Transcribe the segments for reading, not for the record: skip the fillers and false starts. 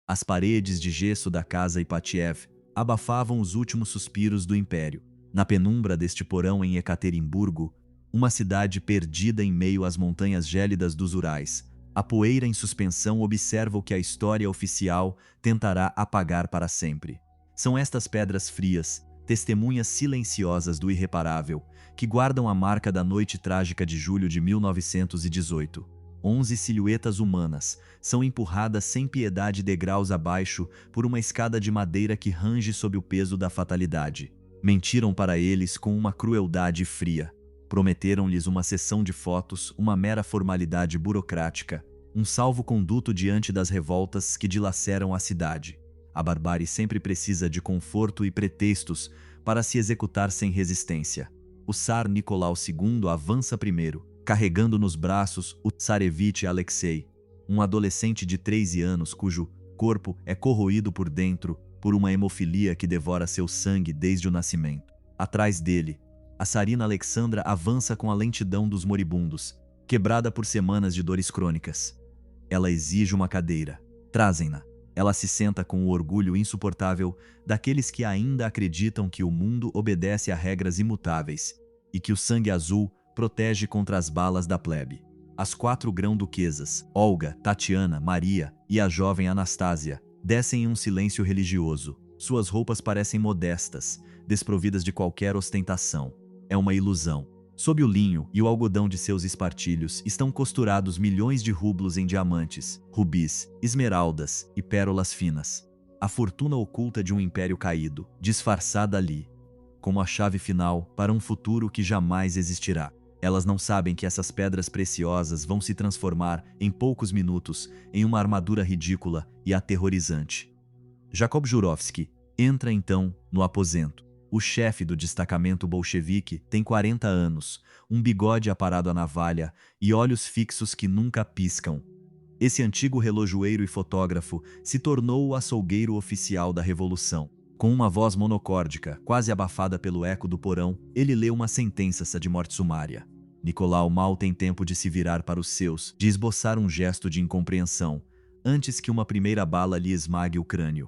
As paredes de gesso da casa Ipatiev abafavam os últimos suspiros do império. Na penumbra deste porão em Ekaterimburgo, uma cidade perdida em meio às montanhas gélidas dos Urais, a poeira em suspensão observa o que a história oficial tentará apagar para sempre. São estas pedras frias, testemunhas silenciosas do irreparável, que guardam a marca da noite trágica de julho de 1918. 11 silhuetas humanas são empurradas sem piedade degraus abaixo por uma escada de madeira que range sob o peso da fatalidade. Mentiram para eles com uma crueldade fria. Prometeram-lhes uma sessão de fotos, uma mera formalidade burocrática, um salvo-conduto diante das revoltas que dilaceram a cidade. A barbárie sempre precisa de conforto e pretextos para se executar sem resistência. O Tsar Nicolau II avança primeiro, carregando nos braços o Tsarevich Alexei, um adolescente de 13 anos cujo corpo é corroído por dentro por uma hemofilia que devora seu sangue desde o nascimento. Atrás dele, a Tsarina Alexandra avança com a lentidão dos moribundos, quebrada por semanas de dores crônicas. Ela exige uma cadeira. Trazem-na. Ela se senta com o orgulho insuportável daqueles que ainda acreditam que o mundo obedece a regras imutáveis e que o sangue azul protege contra as balas da plebe. As 4 grão-duquesas, Olga, Tatiana, Maria e a jovem Anastásia, descem em um silêncio religioso. Suas roupas parecem modestas, desprovidas de qualquer ostentação. É uma ilusão. Sob o linho e o algodão de seus espartilhos estão costurados milhões de rublos em diamantes, rubis, esmeraldas e pérolas finas. A fortuna oculta de um império caído, disfarçada ali, como a chave final para um futuro que jamais existirá. Elas não sabem que essas pedras preciosas vão se transformar, em poucos minutos, em uma armadura ridícula e aterrorizante. Jacob Jurovsky entra então no aposento. O chefe do destacamento bolchevique tem 40 anos, um bigode aparado à navalha e olhos fixos que nunca piscam. Esse antigo relojoeiro e fotógrafo se tornou o açougueiro oficial da Revolução. Com uma voz monocórdica, quase abafada pelo eco do porão, ele lê uma sentença de morte sumária. Nicolau mal tem tempo de se virar para os seus, de esboçar um gesto de incompreensão, antes que uma primeira bala lhe esmague o crânio.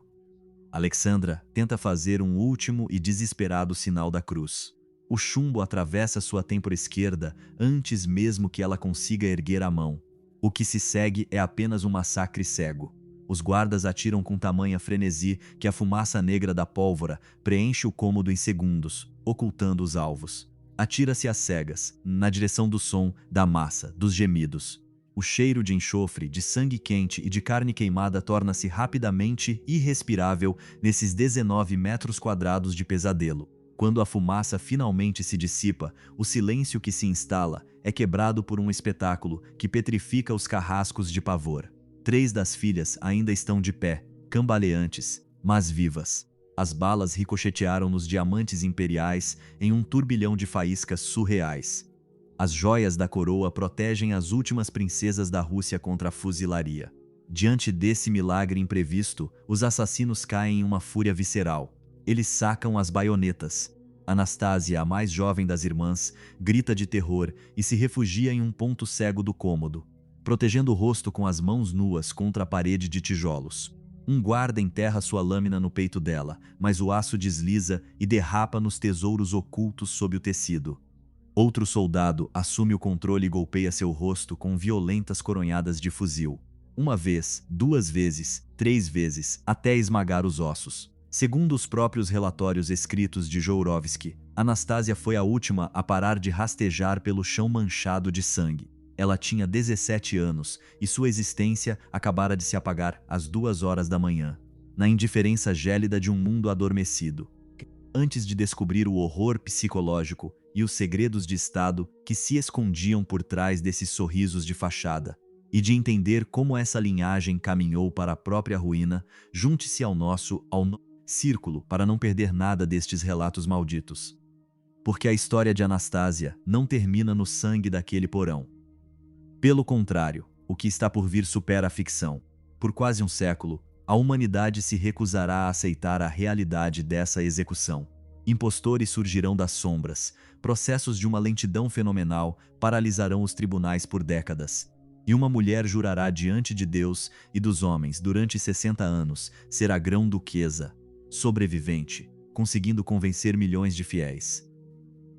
Alexandra tenta fazer um último e desesperado sinal da cruz. O chumbo atravessa sua têmpora esquerda antes mesmo que ela consiga erguer a mão. O que se segue é apenas um massacre cego. Os guardas atiram com tamanha frenesi que a fumaça negra da pólvora preenche o cômodo em segundos, ocultando os alvos. Atira-se às cegas, na direção do som, da massa, dos gemidos. O cheiro de enxofre, de sangue quente e de carne queimada torna-se rapidamente irrespirável nesses 19 metros quadrados de pesadelo. Quando a fumaça finalmente se dissipa, o silêncio que se instala é quebrado por um espetáculo que petrifica os carrascos de pavor. 3 das filhas ainda estão de pé, cambaleantes, mas vivas. As balas ricochetearam nos diamantes imperiais em um turbilhão de faíscas surreais. As joias da coroa protegem as últimas princesas da Rússia contra a fuzilaria. Diante desse milagre imprevisto, os assassinos caem em uma fúria visceral. Eles sacam as baionetas. Anastásia, a mais jovem das irmãs, grita de terror e se refugia em um ponto cego do cômodo, protegendo o rosto com as mãos nuas contra a parede de tijolos. Um guarda enterra sua lâmina no peito dela, mas o aço desliza e derrapa nos tesouros ocultos sob o tecido. Outro soldado assume o controle e golpeia seu rosto com violentas coronhadas de fuzil. 1 vez, 2 vezes, 3 vezes, até esmagar os ossos. Segundo os próprios relatórios escritos de Jourovsky, Anastásia foi a última a parar de rastejar pelo chão manchado de sangue. Ela tinha 17 anos e sua existência acabara de se apagar às 2 horas da manhã, na indiferença gélida de um mundo adormecido. Antes de descobrir o horror psicológico e os segredos de Estado que se escondiam por trás desses sorrisos de fachada, e de entender como essa linhagem caminhou para a própria ruína, junte-se ao nosso círculo para não perder nada destes relatos malditos. Porque a história de Anastásia não termina no sangue daquele porão. Pelo contrário, o que está por vir supera a ficção. Por quase um século, a humanidade se recusará a aceitar a realidade dessa execução. Impostores surgirão das sombras, processos de uma lentidão fenomenal paralisarão os tribunais por décadas. E uma mulher jurará diante de Deus e dos homens durante 60 anos, será grão-duquesa, sobrevivente, conseguindo convencer milhões de fiéis.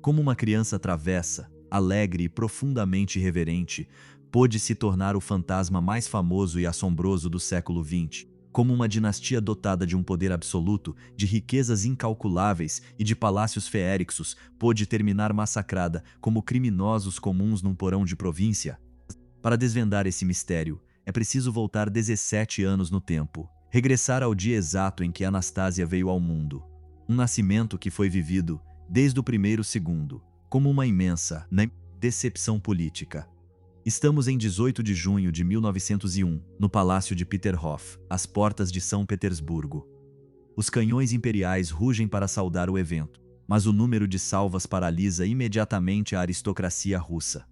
Como uma criança travessa, alegre e profundamente reverente, pôde se tornar o fantasma mais famoso e assombroso do século XX, como uma dinastia dotada de um poder absoluto, de riquezas incalculáveis e de palácios feéricos, pôde terminar massacrada como criminosos comuns num porão de província. Para desvendar esse mistério, é preciso voltar 17 anos no tempo, regressar ao dia exato em que Anastasia veio ao mundo. Um nascimento que foi vivido, desde o primeiro segundo, como uma imensa decepção política. Estamos em 18 de junho de 1901, no Palácio de Peterhof, às portas de São Petersburgo. Os canhões imperiais rugem para saudar o evento, mas o número de salvas paralisa imediatamente a aristocracia russa.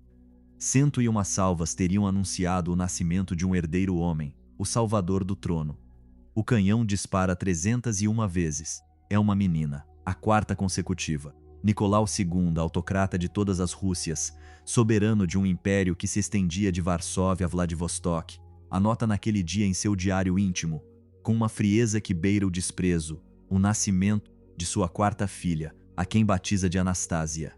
101 salvas teriam anunciado o nascimento de um herdeiro homem, o salvador do trono. O canhão dispara 301 vezes. É uma menina, a quarta consecutiva. Nicolau II, autocrata de todas as Rússias, soberano de um império que se estendia de Varsóvia a Vladivostok, anota naquele dia em seu diário íntimo, com uma frieza que beira o desprezo, o nascimento de sua quarta filha, a quem batiza de Anastasia.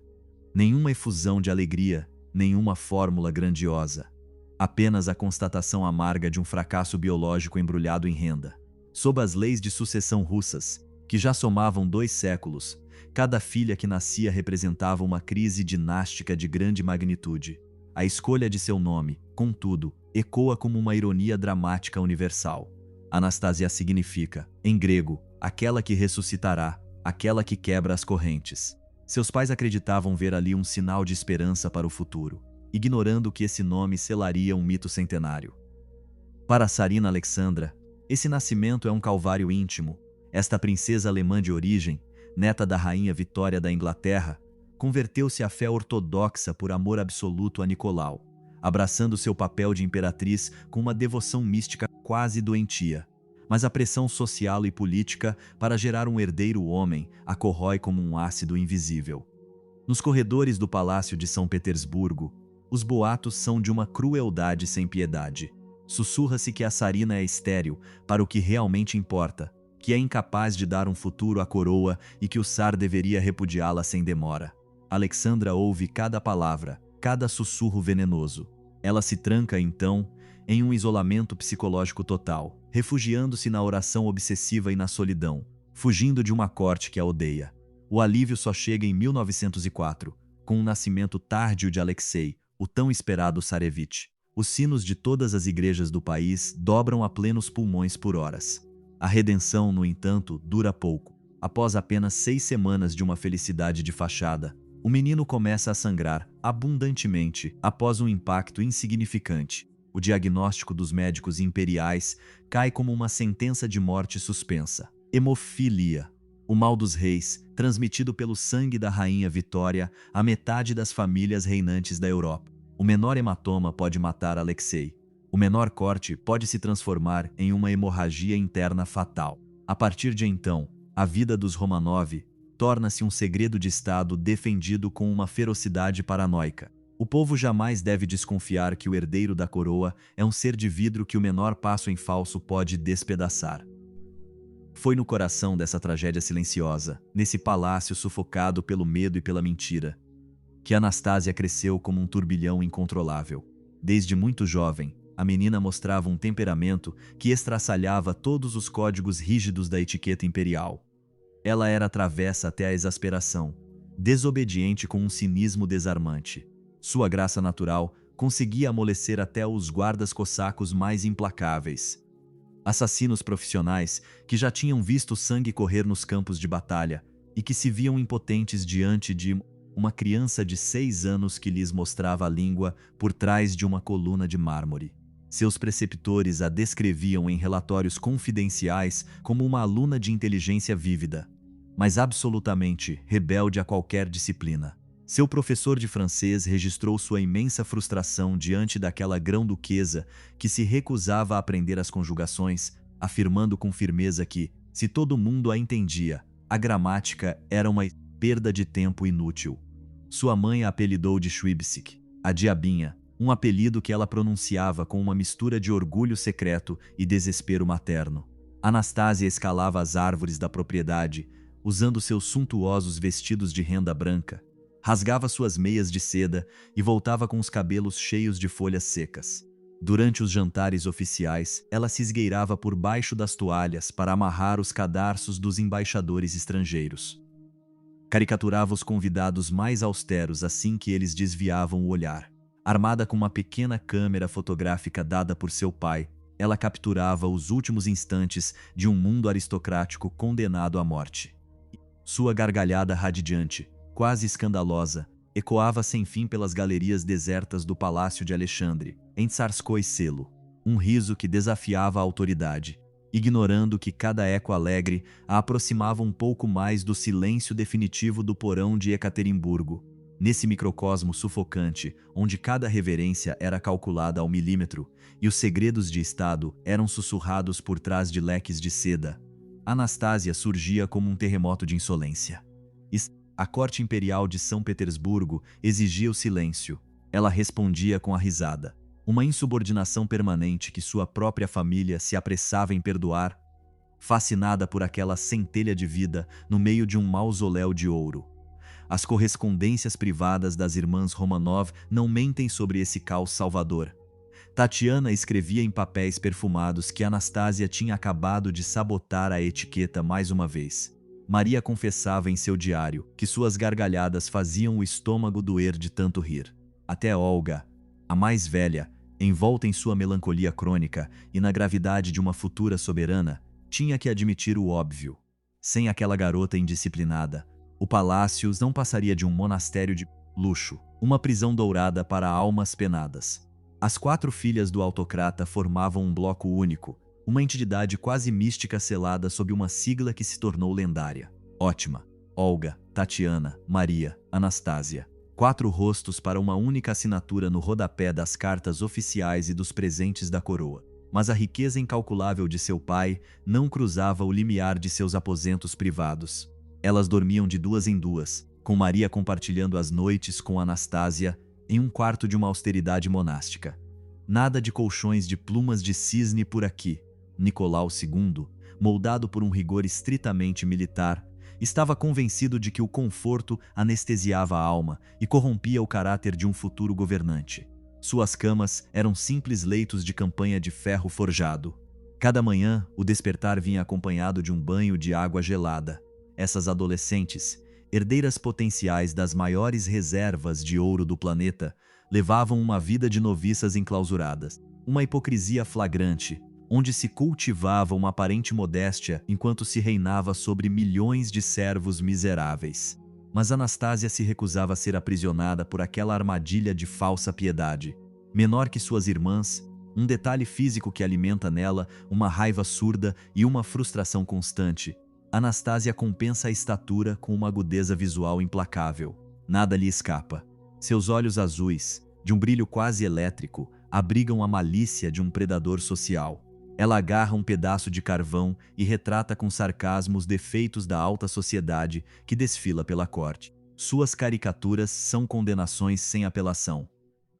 Nenhuma efusão de alegria, nenhuma fórmula grandiosa. Apenas a constatação amarga de um fracasso biológico embrulhado em renda. Sob as leis de sucessão russas, que já somavam 2 séculos, cada filha que nascia representava uma crise dinástica de grande magnitude. A escolha de seu nome, contudo, ecoa como uma ironia dramática universal. Anastasia significa, em grego, aquela que ressuscitará, aquela que quebra as correntes. Seus pais acreditavam ver ali um sinal de esperança para o futuro, ignorando que esse nome selaria um mito centenário. Para Tsarina Alexandra, esse nascimento é um calvário íntimo. Esta princesa alemã de origem, neta da rainha Vitória da Inglaterra, converteu-se à fé ortodoxa por amor absoluto a Nicolau, abraçando seu papel de imperatriz com uma devoção mística quase doentia. Mas a pressão social e política para gerar um herdeiro homem a corrói como um ácido invisível. Nos corredores do Palácio de São Petersburgo, os boatos são de uma crueldade sem piedade. Sussurra-se que a Tsarina é estéril para o que realmente importa, que é incapaz de dar um futuro à coroa e que o Tsar deveria repudiá-la sem demora. Alexandra ouve cada palavra, cada sussurro venenoso. Ela se tranca, então, em um isolamento psicológico total, refugiando-se na oração obsessiva e na solidão, fugindo de uma corte que a odeia. O alívio só chega em 1904, com o nascimento tárdio de Alexei, o tão esperado Tsarevich. Os sinos de todas as igrejas do país dobram a plenos pulmões por horas. A redenção, no entanto, dura pouco. Após apenas 6 semanas de uma felicidade de fachada, o menino começa a sangrar abundantemente após um impacto insignificante. O diagnóstico dos médicos imperiais cai como uma sentença de morte suspensa. Hemofilia, o mal dos reis, transmitido pelo sangue da rainha Vitória a metade das famílias reinantes da Europa. O menor hematoma pode matar Alexei. O menor corte pode se transformar em uma hemorragia interna fatal. A partir de então, a vida dos Romanov torna-se um segredo de Estado defendido com uma ferocidade paranoica. O povo jamais deve desconfiar que o herdeiro da coroa é um ser de vidro que o menor passo em falso pode despedaçar. Foi no coração dessa tragédia silenciosa, nesse palácio sufocado pelo medo e pela mentira, que Anastasia cresceu como um turbilhão incontrolável. Desde muito jovem, a menina mostrava um temperamento que estraçalhava todos os códigos rígidos da etiqueta imperial. Ela era travessa até a exasperação, desobediente com um cinismo desarmante. Sua graça natural conseguia amolecer até os guardas cossacos mais implacáveis. Assassinos profissionais que já tinham visto sangue correr nos campos de batalha e que se viam impotentes diante de uma criança de 6 anos que lhes mostrava a língua por trás de uma coluna de mármore. Seus preceptores a descreviam em relatórios confidenciais como uma aluna de inteligência vívida, mas absolutamente rebelde a qualquer disciplina. Seu professor de francês registrou sua imensa frustração diante daquela grão-duquesa que se recusava a aprender as conjugações, afirmando com firmeza que, se todo mundo a entendia, a gramática era uma perda de tempo inútil. Sua mãe a apelidou de Schwibsik, a diabinha, um apelido que ela pronunciava com uma mistura de orgulho secreto e desespero materno. Anastasia escalava as árvores da propriedade, usando seus suntuosos vestidos de renda branca, rasgava suas meias de seda e voltava com os cabelos cheios de folhas secas. Durante os jantares oficiais, ela se esgueirava por baixo das toalhas para amarrar os cadarços dos embaixadores estrangeiros. Caricaturava os convidados mais austeros assim que eles desviavam o olhar. Armada com uma pequena câmera fotográfica dada por seu pai, ela capturava os últimos instantes de um mundo aristocrático condenado à morte. Sua gargalhada radiante, quase escandalosa, ecoava sem fim pelas galerias desertas do Palácio de Alexandre, em Tsarskoye Selo, um riso que desafiava a autoridade, ignorando que cada eco alegre a aproximava um pouco mais do silêncio definitivo do porão de Ekaterimburgo. Nesse microcosmo sufocante, onde cada reverência era calculada ao milímetro e os segredos de Estado eram sussurrados por trás de leques de seda, Anastasia surgia como um terremoto de insolência. A corte imperial de São Petersburgo exigia o silêncio. Ela respondia com a risada, uma insubordinação permanente que sua própria família se apressava em perdoar, fascinada por aquela centelha de vida no meio de um mausoléu de ouro. As correspondências privadas das irmãs Romanov não mentem sobre esse caos salvador. Tatiana escrevia em papéis perfumados que Anastasia tinha acabado de sabotar a etiqueta mais uma vez. Maria confessava em seu diário que suas gargalhadas faziam o estômago doer de tanto rir. Até Olga, a mais velha, envolta em sua melancolia crônica e na gravidade de uma futura soberana, tinha que admitir o óbvio. Sem aquela garota indisciplinada, o palácio não passaria de um monastério de luxo, uma prisão dourada para almas penadas. As 4 filhas do autocrata formavam um bloco único, uma entidade quase mística selada sob uma sigla que se tornou lendária. Ótima, Olga, Tatiana, Maria, Anastasia. 4 rostos para uma única assinatura no rodapé das cartas oficiais e dos presentes da coroa. Mas a riqueza incalculável de seu pai não cruzava o limiar de seus aposentos privados. Elas dormiam de 2 em 2, com Maria compartilhando as noites com Anastasia em um quarto de uma austeridade monástica. Nada de colchões de plumas de cisne por aqui. Nicolau II, moldado por um rigor estritamente militar, estava convencido de que o conforto anestesiava a alma e corrompia o caráter de um futuro governante. Suas camas eram simples leitos de campanha de ferro forjado. Cada manhã, o despertar vinha acompanhado de um banho de água gelada. Essas adolescentes, herdeiras potenciais das maiores reservas de ouro do planeta, levavam uma vida de noviças enclausuradas. Uma hipocrisia flagrante, onde se cultivava uma aparente modéstia enquanto se reinava sobre milhões de servos miseráveis. Mas Anastasia se recusava a ser aprisionada por aquela armadilha de falsa piedade. Menor que suas irmãs, um detalhe físico que alimenta nela uma raiva surda e uma frustração constante, Anastasia compensa a estatura com uma agudeza visual implacável. Nada lhe escapa. Seus olhos azuis, de um brilho quase elétrico, abrigam a malícia de um predador social. Ela agarra um pedaço de carvão e retrata com sarcasmo os defeitos da alta sociedade que desfila pela corte. Suas caricaturas são condenações sem apelação.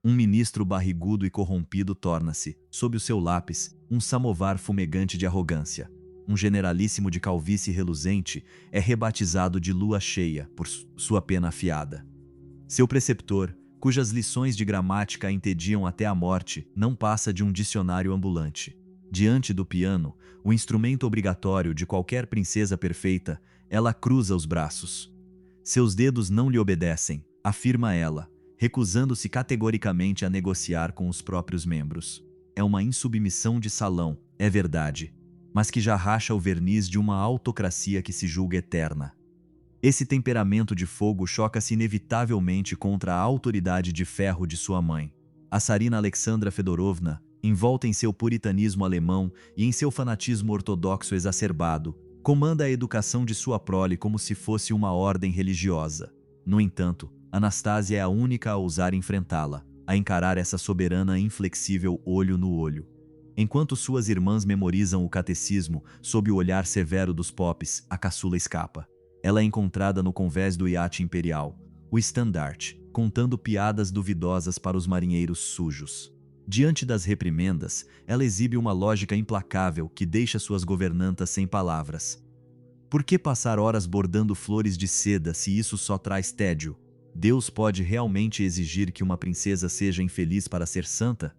Um ministro barrigudo e corrompido torna-se, sob o seu lápis, um samovar fumegante de arrogância. Um generalíssimo de calvície reluzente é rebatizado de lua cheia por sua pena afiada. Seu preceptor, cujas lições de gramática a entediam até a morte, não passa de um dicionário ambulante. Diante do piano, o instrumento obrigatório de qualquer princesa perfeita, ela cruza os braços. Seus dedos não lhe obedecem, afirma ela, recusando-se categoricamente a negociar com os próprios membros. É uma insubmissão de salão, é verdade, mas que já racha o verniz de uma autocracia que se julga eterna. Esse temperamento de fogo choca-se inevitavelmente contra a autoridade de ferro de sua mãe. A tsarina Alexandra Fedorovna, envolta em seu puritanismo alemão e em seu fanatismo ortodoxo exacerbado, comanda a educação de sua prole como se fosse uma ordem religiosa. No entanto, Anastasia é a única a ousar enfrentá-la, a encarar essa soberana inflexível olho no olho. Enquanto suas irmãs memorizam o catecismo sob o olhar severo dos popes, a caçula escapa. Ela é encontrada no convés do iate imperial, o estandarte, contando piadas duvidosas para os marinheiros sujos. Diante das reprimendas, ela exibe uma lógica implacável que deixa suas governantas sem palavras. Por que passar horas bordando flores de seda se isso só traz tédio? Deus pode realmente exigir que uma princesa seja infeliz para ser santa?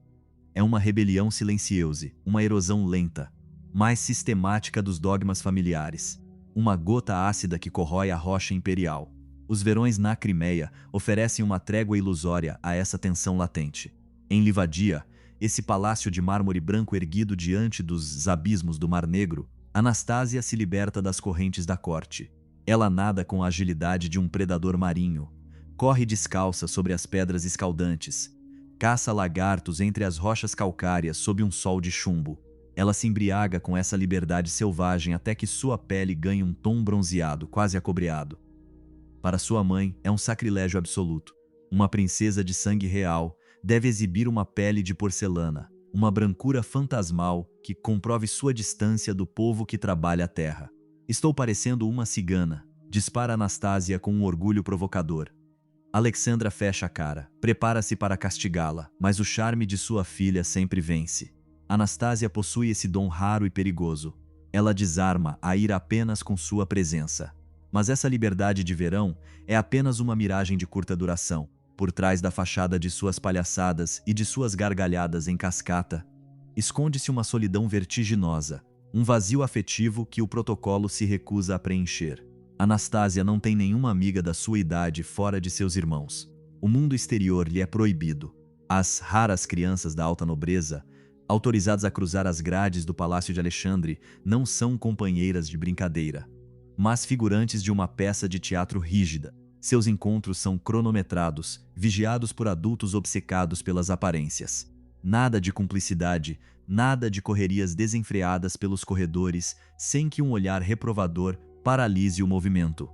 É uma rebelião silenciosa, uma erosão lenta, mais sistemática dos dogmas familiares. Uma gota ácida que corrói a rocha imperial. Os verões na Crimeia oferecem uma trégua ilusória a essa tensão latente. Em Livadia, esse palácio de mármore branco erguido diante dos abismos do Mar Negro, Anastásia se liberta das correntes da corte. Ela nada com a agilidade de um predador marinho, corre descalça sobre as pedras escaldantes, caça lagartos entre as rochas calcárias sob um sol de chumbo. Ela se embriaga com essa liberdade selvagem até que sua pele ganhe um tom bronzeado, quase acobreado. Para sua mãe, é um sacrilégio absoluto. Uma princesa de sangue real deve exibir uma pele de porcelana, uma brancura fantasmal que comprove sua distância do povo que trabalha a terra. Estou parecendo uma cigana, dispara Anastásia com um orgulho provocador. Alexandra fecha a cara, prepara-se para castigá-la, mas o charme de sua filha sempre vence. Anastásia possui esse dom raro e perigoso. Ela desarma a ira apenas com sua presença. Mas essa liberdade de verão é apenas uma miragem de curta duração. Por trás da fachada de suas palhaçadas e de suas gargalhadas em cascata, esconde-se uma solidão vertiginosa, um vazio afetivo que o protocolo se recusa a preencher. Anastásia não tem nenhuma amiga da sua idade fora de seus irmãos. O mundo exterior lhe é proibido. As raras crianças da alta nobreza, autorizadas a cruzar as grades do Palácio de Alexandre, não são companheiras de brincadeira, mas figurantes de uma peça de teatro rígida. Seus encontros são cronometrados, vigiados por adultos obcecados pelas aparências. Nada de cumplicidade, nada de correrias desenfreadas pelos corredores, sem que um olhar reprovador paralise o movimento.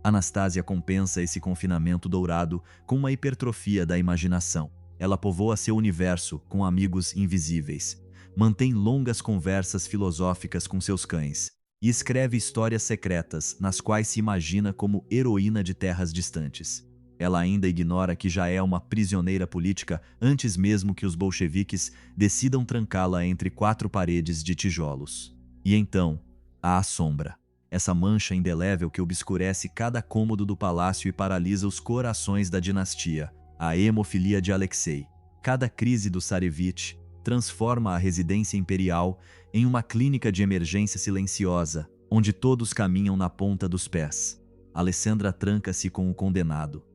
Anastásia compensa esse confinamento dourado com uma hipertrofia da imaginação. Ela povoa seu universo com amigos invisíveis, mantém longas conversas filosóficas com seus cães e escreve histórias secretas nas quais se imagina como heroína de terras distantes. Ela ainda ignora que já é uma prisioneira política antes mesmo que os bolcheviques decidam trancá-la entre quatro paredes de tijolos. E então, há a sombra. Essa mancha indelével que obscurece cada cômodo do palácio e paralisa os corações da dinastia, a hemofilia de Alexei. Cada crise do Tsarevich transforma a residência imperial em uma clínica de emergência silenciosa, onde todos caminham na ponta dos pés. Alessandra tranca-se com o condenado.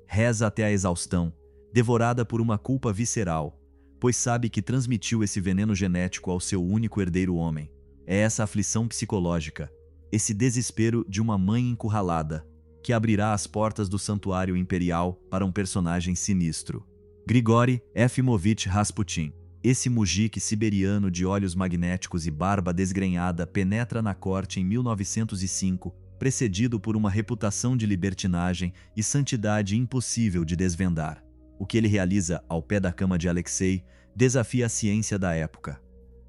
Reza até a exaustão, devorada por uma culpa visceral, pois sabe que transmitiu esse veneno genético ao seu único herdeiro homem. É essa aflição psicológica, esse desespero de uma mãe encurralada, que abrirá as portas do santuário imperial para um personagem sinistro. Grigori Efimovich Rasputin. Esse mujique siberiano de olhos magnéticos e barba desgrenhada penetra na corte em 1905, precedido por uma reputação de libertinagem e santidade impossível de desvendar. O que ele realiza ao pé da cama de Alexei desafia a ciência da época.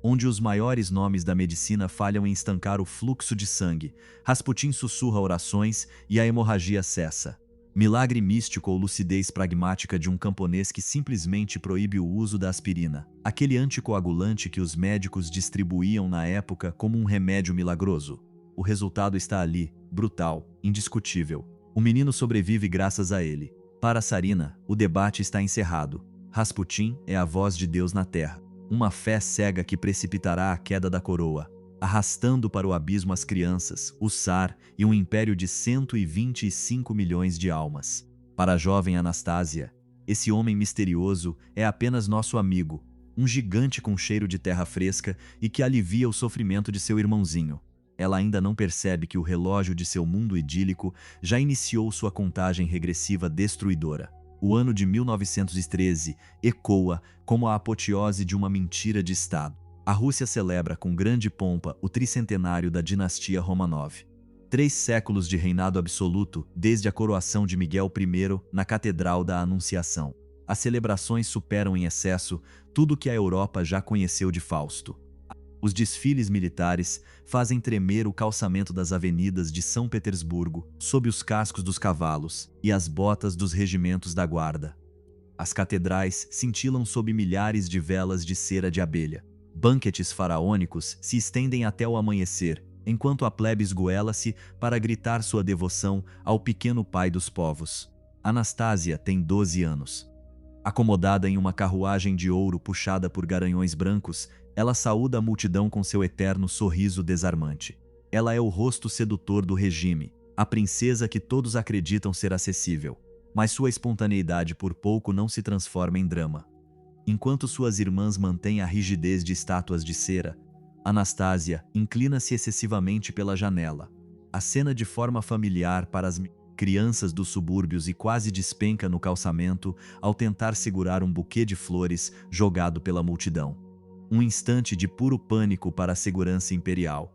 Onde os maiores nomes da medicina falham em estancar o fluxo de sangue, Rasputin sussurra orações e a hemorragia cessa. Milagre místico ou lucidez pragmática de um camponês que simplesmente proíbe o uso da aspirina, aquele anticoagulante que os médicos distribuíam na época como um remédio milagroso. O resultado está ali, brutal, indiscutível. O menino sobrevive graças a ele. Para Sarina, o debate está encerrado. Rasputin é a voz de Deus na terra. Uma fé cega que precipitará a queda da coroa, arrastando para o abismo as crianças, o Tsar e um império de 125 milhões de almas. Para a jovem Anastásia, esse homem misterioso é apenas nosso amigo, um gigante com cheiro de terra fresca e que alivia o sofrimento de seu irmãozinho. Ela ainda não percebe que o relógio de seu mundo idílico já iniciou sua contagem regressiva destruidora. O ano de 1913 ecoa como a apoteose de uma mentira de Estado. A Rússia celebra com grande pompa o tricentenário da dinastia Romanov. 3 séculos de reinado absoluto desde a coroação de Miguel I na Catedral da Anunciação. As celebrações superam em excesso tudo que a Europa já conheceu de Fausto. Os desfiles militares fazem tremer o calçamento das avenidas de São Petersburgo sob os cascos dos cavalos e as botas dos regimentos da guarda. As catedrais cintilam sob milhares de velas de cera de abelha. Banquetes faraônicos se estendem até o amanhecer, enquanto a plebe esgoela-se para gritar sua devoção ao pequeno pai dos povos. Anastásia tem 12 anos. Acomodada em uma carruagem de ouro puxada por garanhões brancos, ela saúda a multidão com seu eterno sorriso desarmante. Ela é o rosto sedutor do regime, a princesa que todos acreditam ser acessível. Mas sua espontaneidade por pouco não se transforma em drama. Enquanto suas irmãs mantêm a rigidez de estátuas de cera, Anastásia inclina-se excessivamente pela janela. Acena de forma familiar para as crianças dos subúrbios e quase despenca no calçamento ao tentar segurar um buquê de flores jogado pela multidão. Um instante de puro pânico para a segurança imperial.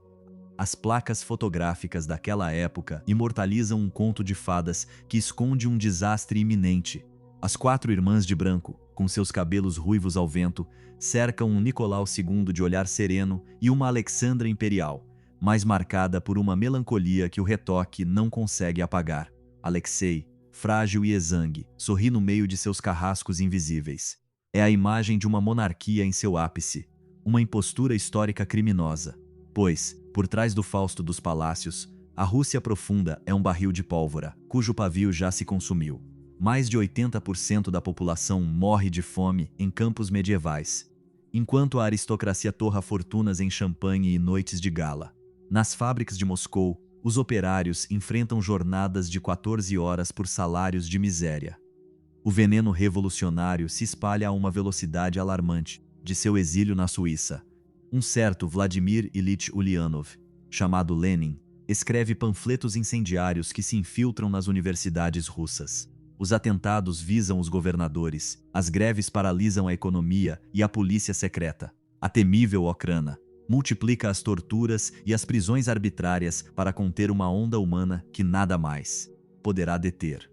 As placas fotográficas daquela época imortalizam um conto de fadas que esconde um desastre iminente. As 4 irmãs de branco, com seus cabelos ruivos ao vento, cercam um Nicolau II de olhar sereno e uma Alexandra imperial, mais marcada por uma melancolia que o retoque não consegue apagar. Alexei, frágil e exangue, sorri no meio de seus carrascos invisíveis. É a imagem de uma monarquia em seu ápice, uma impostura histórica criminosa. Pois, por trás do fausto dos palácios, a Rússia profunda é um barril de pólvora, cujo pavio já se consumiu. Mais de 80% da população morre de fome em campos medievais, enquanto a aristocracia torra fortunas em champanhe e noites de gala. Nas fábricas de Moscou, os operários enfrentam jornadas de 14 horas por salários de miséria. O veneno revolucionário se espalha a uma velocidade alarmante. De seu exílio na Suíça, um certo Vladimir Ilyich Ulyanov, chamado Lenin, escreve panfletos incendiários que se infiltram nas universidades russas. Os atentados visam os governadores, as greves paralisam a economia e a polícia secreta. A temível Okhrana multiplica as torturas e as prisões arbitrárias para conter uma onda humana que nada mais poderá deter.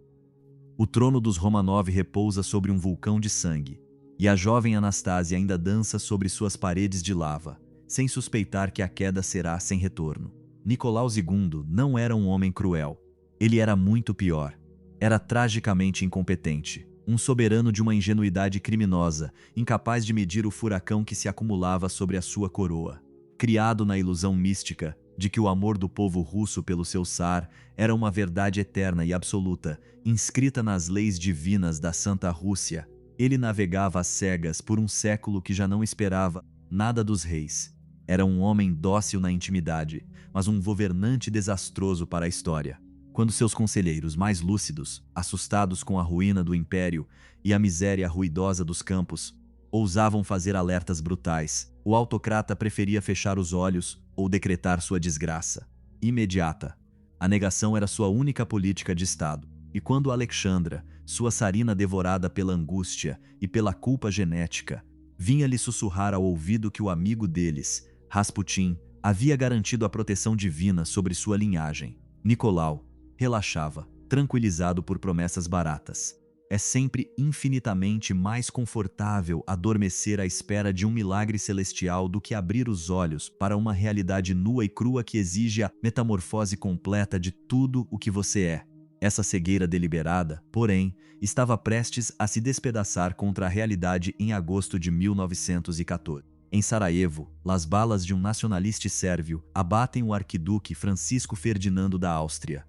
O trono dos Romanov repousa sobre um vulcão de sangue, e a jovem Anastásia ainda dança sobre suas paredes de lava, sem suspeitar que a queda será sem retorno. Nicolau II não era um homem cruel. Ele era muito pior. Era tragicamente incompetente, um soberano de uma ingenuidade criminosa, incapaz de medir o furacão que se acumulava sobre a sua coroa. Criado na ilusão mística de que o amor do povo russo pelo seu czar era uma verdade eterna e absoluta, inscrita nas leis divinas da Santa Rússia, ele navegava às cegas por um século que já não esperava nada dos reis. Era um homem dócil na intimidade, mas um governante desastroso para a história. Quando seus conselheiros mais lúcidos, assustados com a ruína do império e a miséria ruidosa dos campos, ousavam fazer alertas brutais, o autocrata preferia fechar os olhos ou decretar sua desgraça imediata. A negação era sua única política de Estado. E quando Alexandra, sua tsarina devorada pela angústia e pela culpa genética, vinha-lhe sussurrar ao ouvido que o amigo deles, Rasputin, havia garantido a proteção divina sobre sua linhagem, Nicolau relaxava, tranquilizado por promessas baratas. É sempre infinitamente mais confortável adormecer à espera de um milagre celestial do que abrir os olhos para uma realidade nua e crua que exige a metamorfose completa de tudo o que você é. Essa cegueira deliberada, porém, estava prestes a se despedaçar contra a realidade em agosto de 1914. Em Sarajevo, as balas de um nacionalista sérvio abatem o arquiduque Francisco Ferdinando da Áustria.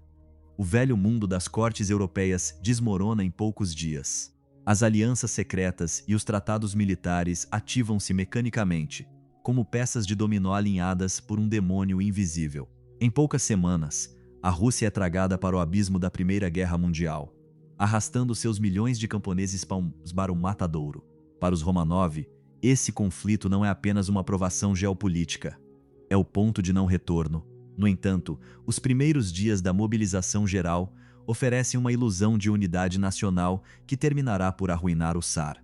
O velho mundo das cortes europeias desmorona em poucos dias. As alianças secretas e os tratados militares ativam-se mecanicamente, como peças de dominó alinhadas por um demônio invisível. Em poucas semanas, a Rússia é tragada para o abismo da Primeira Guerra Mundial, arrastando seus milhões de camponeses para o matadouro. Para os Romanov, esse conflito não é apenas uma provação geopolítica, é o ponto de não retorno. No entanto, os primeiros dias da mobilização geral oferecem uma ilusão de unidade nacional que terminará por arruinar o Tsar.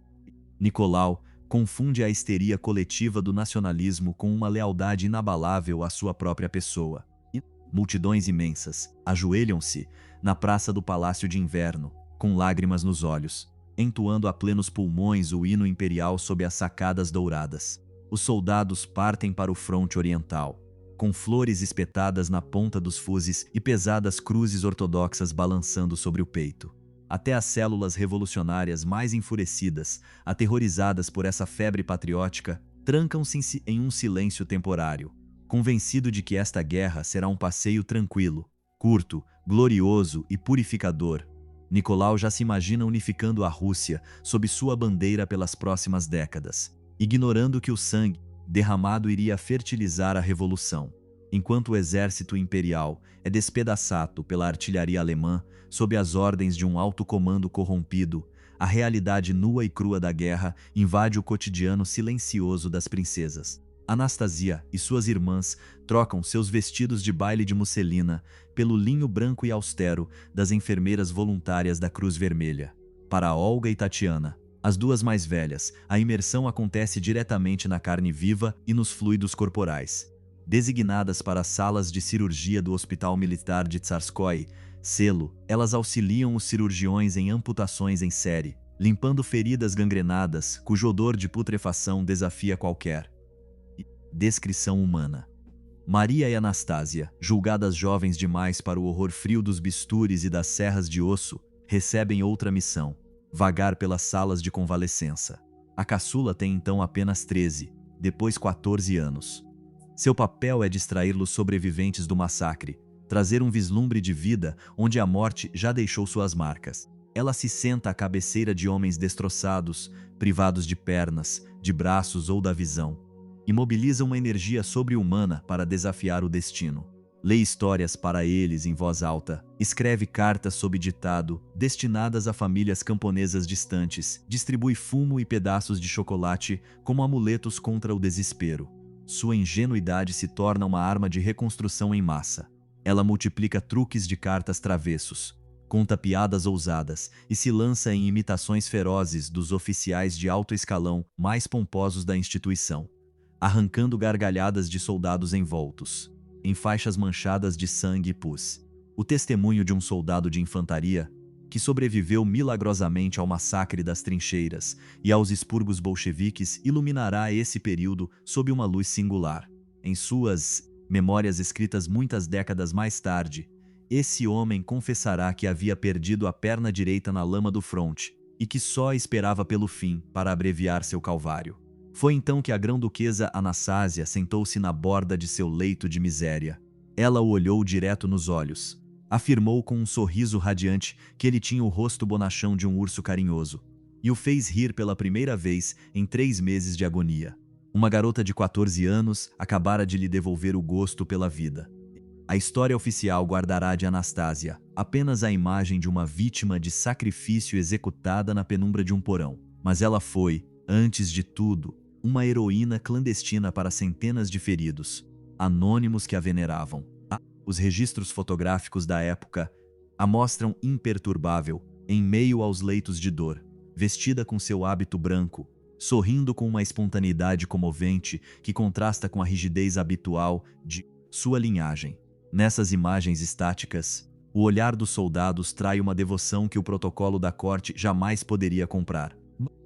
Nicolau confunde a histeria coletiva do nacionalismo com uma lealdade inabalável à sua própria pessoa. E multidões imensas ajoelham-se na praça do Palácio de Inverno, com lágrimas nos olhos, entoando a plenos pulmões o hino imperial sob as sacadas douradas. Os soldados partem para o fronte oriental, com flores espetadas na ponta dos fuzes e pesadas cruzes ortodoxas balançando sobre o peito. Até as células revolucionárias mais enfurecidas, aterrorizadas por essa febre patriótica, trancam-se em um silêncio temporário, convencido de que esta guerra será um passeio tranquilo, curto, glorioso e purificador. Nicolau já se imagina unificando a Rússia sob sua bandeira pelas próximas décadas, ignorando que o sangue derramado iria fertilizar a revolução, enquanto o exército imperial é despedaçado pela artilharia alemã sob as ordens de um alto comando corrompido. A realidade nua e crua da guerra invade o cotidiano silencioso das princesas. Anastasia e suas irmãs trocam seus vestidos de baile de musselina pelo linho branco e austero das enfermeiras voluntárias da Cruz Vermelha. Para Olga e Tatiana, as duas mais velhas, a imersão acontece diretamente na carne viva e nos fluidos corporais. Designadas para as salas de cirurgia do Hospital Militar de Tsarskoye Selo, elas auxiliam os cirurgiões em amputações em série, limpando feridas gangrenadas cujo odor de putrefação desafia qualquer descrição humana. Maria e Anastasia, julgadas jovens demais para o horror frio dos bistures e das serras de osso, recebem outra missão: vagar pelas salas de convalescença. A caçula tem então apenas 13, depois 14 anos. Seu papel é distrair os sobreviventes do massacre, trazer um vislumbre de vida onde a morte já deixou suas marcas. Ela se senta à cabeceira de homens destroçados, privados de pernas, de braços ou da visão, e mobiliza uma energia sobre-humana para desafiar o destino. Lê histórias para eles em voz alta, escreve cartas sob ditado, destinadas a famílias camponesas distantes, distribui fumo e pedaços de chocolate como amuletos contra o desespero. Sua ingenuidade se torna uma arma de reconstrução em massa. Ela multiplica truques de cartas travessos, conta piadas ousadas e se lança em imitações ferozes dos oficiais de alto escalão mais pomposos da instituição, arrancando gargalhadas de soldados envoltos em faixas manchadas de sangue e pus. O testemunho de um soldado de infantaria que sobreviveu milagrosamente ao massacre das trincheiras e aos expurgos bolcheviques iluminará esse período sob uma luz singular. Em suas memórias escritas muitas décadas mais tarde, esse homem confessará que havia perdido a perna direita na lama do fronte e que só esperava pelo fim para abreviar seu calvário. Foi então que a grão-duquesa Anastasia sentou-se na borda de seu leito de miséria. Ela o olhou direto nos olhos. Afirmou com um sorriso radiante que ele tinha o rosto bonachão de um urso carinhoso, e o fez rir pela primeira vez em 3 meses de agonia. Uma garota de 14 anos acabara de lhe devolver o gosto pela vida. A história oficial guardará de Anastasia apenas a imagem de uma vítima de sacrifício executada na penumbra de um porão, mas ela foi, antes de tudo, uma heroína clandestina para centenas de feridos, anônimos que a veneravam. Os registros fotográficos da época a mostram imperturbável, em meio aos leitos de dor, vestida com seu hábito branco, sorrindo com uma espontaneidade comovente que contrasta com a rigidez habitual de sua linhagem. Nessas imagens estáticas, o olhar dos soldados trai uma devoção que o protocolo da corte jamais poderia comprar.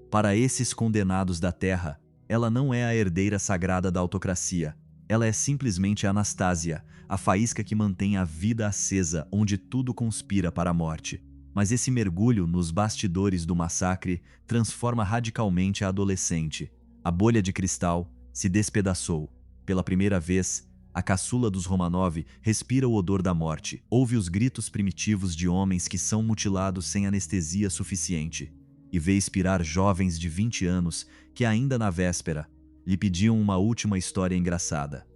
Para esses condenados da terra, ela não é a herdeira sagrada da autocracia. Ela é simplesmente Anastasia, a faísca que mantém a vida acesa onde tudo conspira para a morte. Mas esse mergulho nos bastidores do massacre transforma radicalmente a adolescente. A bolha de cristal se despedaçou. Pela primeira vez, a caçula dos Romanov respira o odor da morte. Ouve os gritos primitivos de homens que são mutilados sem anestesia suficiente. E vê expirar jovens de 20 anos que, ainda na véspera, lhe pediam uma última história engraçada.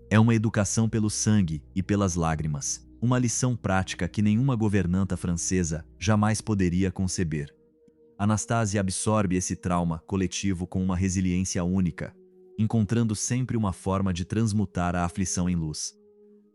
É uma educação pelo sangue e pelas lágrimas, uma lição prática que nenhuma governanta francesa jamais poderia conceber. Anastasia absorve esse trauma coletivo com uma resiliência única, encontrando sempre uma forma de transmutar a aflição em luz.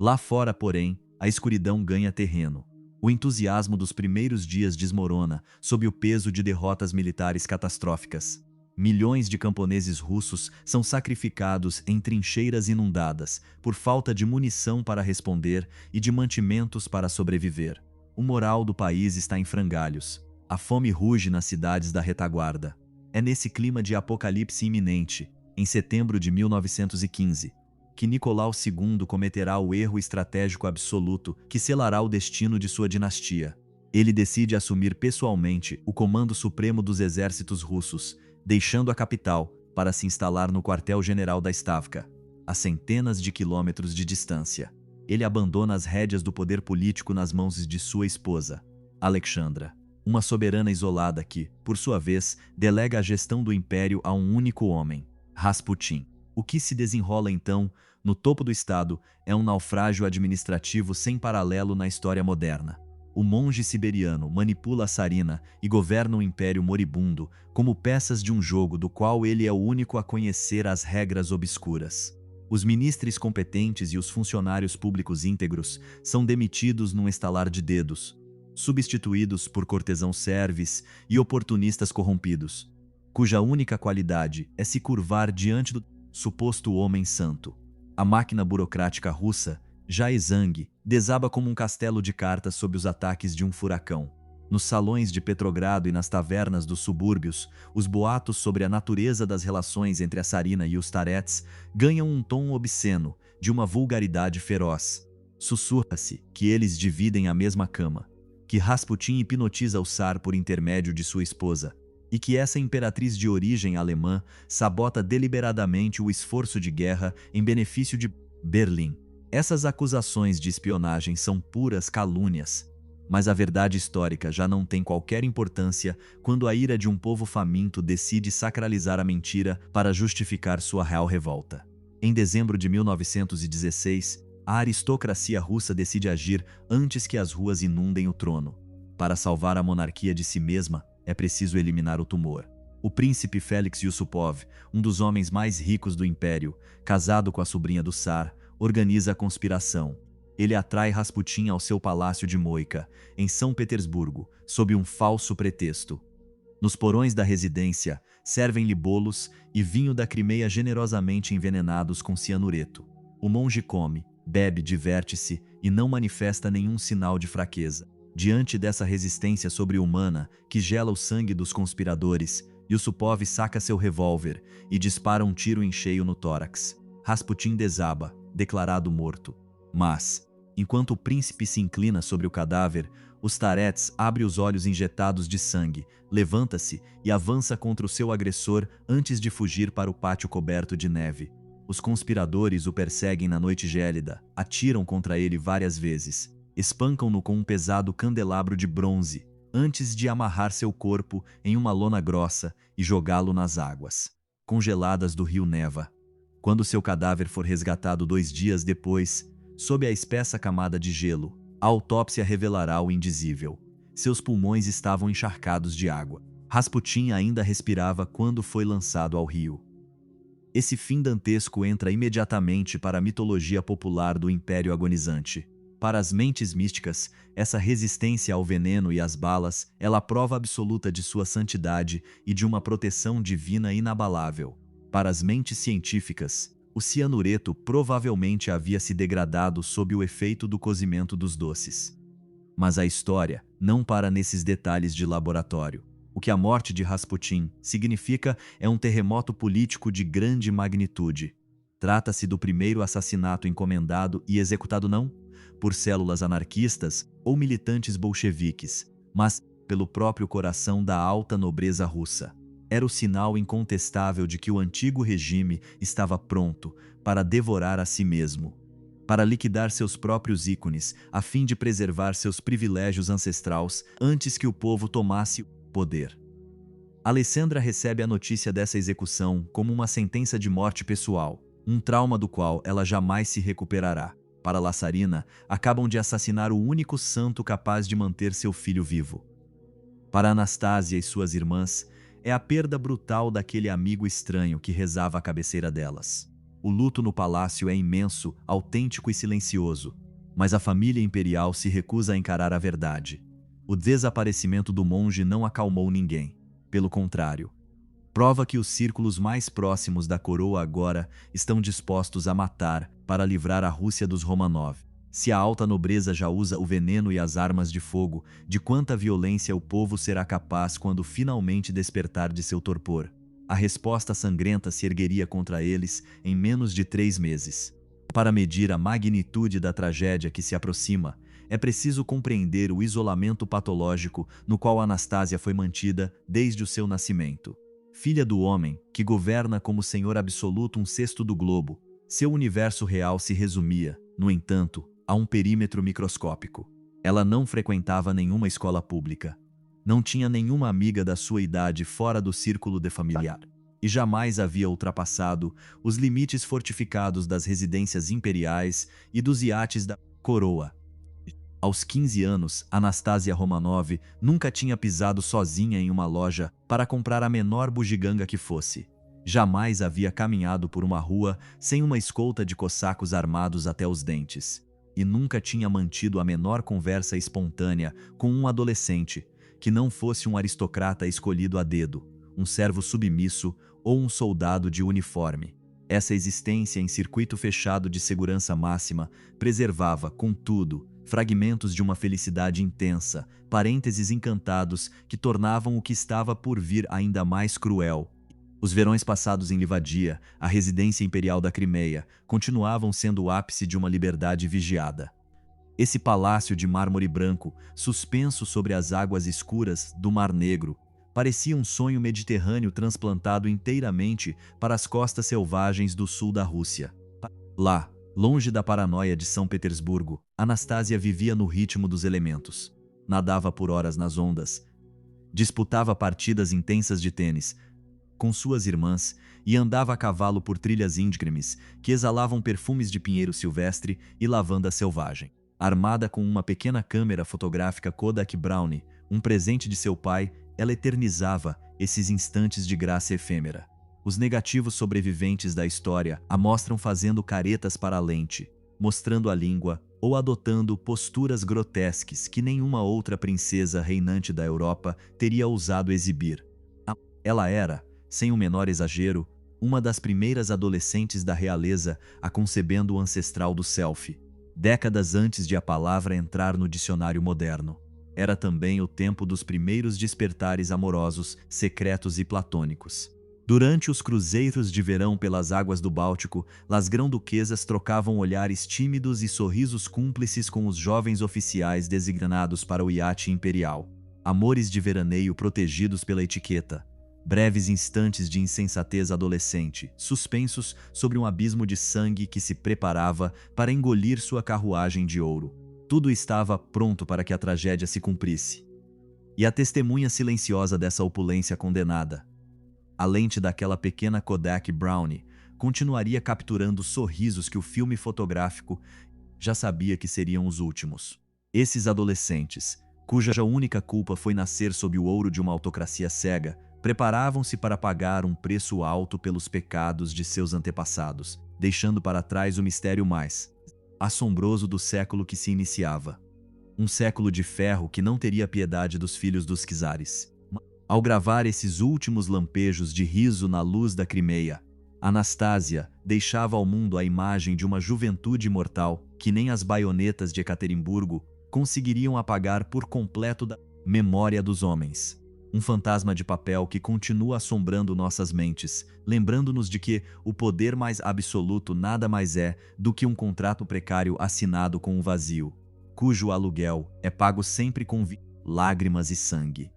Lá fora, porém, a escuridão ganha terreno. O entusiasmo dos primeiros dias desmorona sob o peso de derrotas militares catastróficas. Milhões de camponeses russos são sacrificados em trincheiras inundadas por falta de munição para responder e de mantimentos para sobreviver. O moral do país está em frangalhos. A fome ruge nas cidades da retaguarda. É nesse clima de apocalipse iminente em setembro de 1915, que Nicolau II cometerá o erro estratégico absoluto que selará o destino de sua dinastia. Ele decide assumir pessoalmente o comando supremo dos exércitos russos, deixando a capital para se instalar no quartel-general da Stavka, a centenas de quilômetros de distância. Ele abandona as rédeas do poder político nas mãos de sua esposa, Alexandra, uma soberana isolada que, por sua vez, delega a gestão do império a um único homem, Rasputin. O que se desenrola então, no topo do estado, é um naufrágio administrativo sem paralelo na história moderna. O monge siberiano manipula a Tsarina e governa um império moribundo como peças de um jogo do qual ele é o único a conhecer as regras obscuras. Os ministros competentes e os funcionários públicos íntegros são demitidos num estalar de dedos, substituídos por cortesãos servis e oportunistas corrompidos, cuja única qualidade é se curvar diante do suposto homem santo. A máquina burocrática russa, já exangue, desaba como um castelo de cartas sob os ataques de um furacão. Nos salões de Petrogrado e nas tavernas dos subúrbios, os boatos sobre a natureza das relações entre a Tsarina e os Starets ganham um tom obsceno, de uma vulgaridade feroz. Sussurra-se que eles dividem a mesma cama, que Rasputin hipnotiza o Tsar por intermédio de sua esposa, e que essa imperatriz de origem alemã sabota deliberadamente o esforço de guerra em benefício de Berlim. Essas acusações de espionagem são puras calúnias, mas a verdade histórica já não tem qualquer importância quando a ira de um povo faminto decide sacralizar a mentira para justificar sua real revolta. Em dezembro de 1916, a aristocracia russa decide agir antes que as ruas inundem o trono. Para salvar a monarquia de si mesma, é preciso eliminar o tumor. O príncipe Félix Yusupov, um dos homens mais ricos do império, casado com a sobrinha do Tsar, organiza a conspiração. Ele atrai Rasputin ao seu palácio de Moika, em São Petersburgo, sob um falso pretexto. Nos porões da residência, servem-lhe bolos e vinho da Crimeia generosamente envenenados com cianureto. O monge come, bebe, diverte-se e não manifesta nenhum sinal de fraqueza. Diante dessa resistência sobre-humana que gela o sangue dos conspiradores, Yusupov saca seu revólver e dispara um tiro em cheio no tórax. Rasputin desaba, declarado morto. Mas, enquanto o príncipe se inclina sobre o cadáver, os Starets abre os olhos injetados de sangue, levanta-se e avança contra o seu agressor antes de fugir para o pátio coberto de neve. Os conspiradores o perseguem na noite gélida, atiram contra ele várias vezes, espancam-no com um pesado candelabro de bronze, antes de amarrar seu corpo em uma lona grossa e jogá-lo nas águas congeladas do rio Neva. Quando seu cadáver for resgatado 2 dias depois, sob a espessa camada de gelo, a autópsia revelará o indizível. Seus pulmões estavam encharcados de água. Rasputin ainda respirava quando foi lançado ao rio. Esse fim dantesco entra imediatamente para a mitologia popular do Império agonizante. Para as mentes místicas, essa resistência ao veneno e às balas é a prova absoluta de sua santidade e de uma proteção divina inabalável. Para as mentes científicas, o cianureto provavelmente havia se degradado sob o efeito do cozimento dos doces. Mas a história não para nesses detalhes de laboratório. O que a morte de Rasputin significa é um terremoto político de grande magnitude. Trata-se do primeiro assassinato encomendado e executado não por células anarquistas ou militantes bolcheviques, mas pelo próprio coração da alta nobreza russa. Era o sinal incontestável de que o antigo regime estava pronto para devorar a si mesmo, para liquidar seus próprios ícones, a fim de preservar seus privilégios ancestrais antes que o povo tomasse o poder. Alessandra recebe a notícia dessa execução como uma sentença de morte pessoal, um trauma do qual ela jamais se recuperará. Para La Tsarina, acabam de assassinar o único santo capaz de manter seu filho vivo. Para Anastasia e suas irmãs, é a perda brutal daquele amigo estranho que rezava à cabeceira delas. O luto no palácio é imenso, autêntico e silencioso, mas a família imperial se recusa a encarar a verdade. O desaparecimento do monge não acalmou ninguém. Pelo contrário, prova que os círculos mais próximos da coroa agora estão dispostos a matar para livrar a Rússia dos Romanov. Se a alta nobreza já usa o veneno e as armas de fogo, de quanta violência o povo será capaz quando finalmente despertar de seu torpor? a resposta sangrenta se ergueria contra eles em menos de 3 meses. Para medir a magnitude da tragédia que se aproxima, é preciso compreender o isolamento patológico no qual Anastasia foi mantida desde o seu nascimento. Filha do homem, que governa como senhor absoluto um sexto do globo, seu universo real se resumia, no entanto, a um perímetro microscópico. Ela não frequentava nenhuma escola pública. Não tinha nenhuma amiga da sua idade fora do círculo de familiar. E jamais havia ultrapassado os limites fortificados das residências imperiais e dos iates da coroa. Aos 15 anos, Anastasia Romanov nunca tinha pisado sozinha em uma loja para comprar a menor bugiganga que fosse. Jamais havia caminhado por uma rua sem uma escolta de cossacos armados até os dentes. E nunca tinha mantido a menor conversa espontânea com um adolescente, que não fosse um aristocrata escolhido a dedo, um servo submisso ou um soldado de uniforme. Essa existência em circuito fechado de segurança máxima preservava, contudo, fragmentos de uma felicidade intensa, parênteses encantados que tornavam o que estava por vir ainda mais cruel. Os verões passados em Livadia, a residência imperial da Crimeia, continuavam sendo o ápice de uma liberdade vigiada. Esse palácio de mármore branco, suspenso sobre as águas escuras do Mar Negro, parecia um sonho mediterrâneo transplantado inteiramente para as costas selvagens do sul da Rússia. Lá, longe da paranoia de São Petersburgo, Anastasia vivia no ritmo dos elementos. Nadava por horas nas ondas, disputava partidas intensas de tênis com suas irmãs e andava a cavalo por trilhas íngremes que exalavam perfumes de pinheiro silvestre e lavanda selvagem. Armada com uma pequena câmera fotográfica Kodak Brownie, um presente de seu pai, ela eternizava esses instantes de graça efêmera. Os negativos sobreviventes da história a mostram fazendo caretas para a lente, mostrando a língua ou adotando posturas grotescas que nenhuma outra princesa reinante da Europa teria ousado exibir. Ela era, sem o menor exagero, uma das primeiras adolescentes da realeza a concebendo o ancestral do selfie, décadas antes de a palavra entrar no dicionário moderno. Era também o tempo dos primeiros despertares amorosos, secretos e platônicos. Durante os cruzeiros de verão pelas águas do Báltico, as grão-duquesas trocavam olhares tímidos e sorrisos cúmplices com os jovens oficiais designados para o iate imperial. Amores de veraneio protegidos pela etiqueta. Breves instantes de insensatez adolescente, suspensos sobre um abismo de sangue que se preparava para engolir sua carruagem de ouro. Tudo estava pronto para que a tragédia se cumprisse. E a testemunha silenciosa dessa opulência condenada, a lente daquela pequena Kodak Brownie, continuaria capturando sorrisos que o filme fotográfico já sabia que seriam os últimos. Esses adolescentes, cuja única culpa foi nascer sob o ouro de uma autocracia cega, preparavam-se para pagar um preço alto pelos pecados de seus antepassados, deixando para trás o mistério mais assombroso do século que se iniciava. Um século de ferro que não teria piedade dos filhos dos czares. Ao gravar esses últimos lampejos de riso na luz da Crimeia, Anastasia deixava ao mundo a imagem de uma juventude imortal que nem as baionetas de Ekaterimburgo conseguiriam apagar por completo da memória dos homens. Um fantasma de papel que continua assombrando nossas mentes, lembrando-nos de que o poder mais absoluto nada mais é do que um contrato precário assinado com o vazio, cujo aluguel é pago sempre com lágrimas e sangue.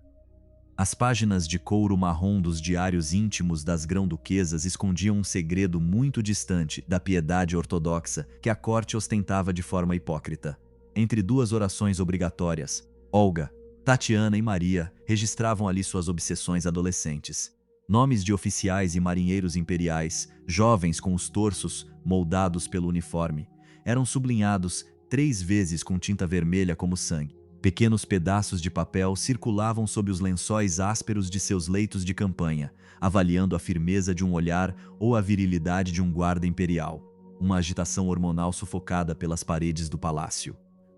As páginas de couro marrom dos diários íntimos das grão-duquesas escondiam um segredo muito distante da piedade ortodoxa que a corte ostentava de forma hipócrita. Entre duas orações obrigatórias, Olga, Tatiana e Maria registravam ali suas obsessões adolescentes. Nomes de oficiais e marinheiros imperiais, jovens com os torsos moldados pelo uniforme, eram sublinhados 3 vezes com tinta vermelha como sangue. Pequenos pedaços de papel circulavam sob os lençóis ásperos de seus leitos de campanha, avaliando a firmeza de um olhar ou a virilidade de um guarda imperial. Uma agitação hormonal sufocada pelas paredes do palácio.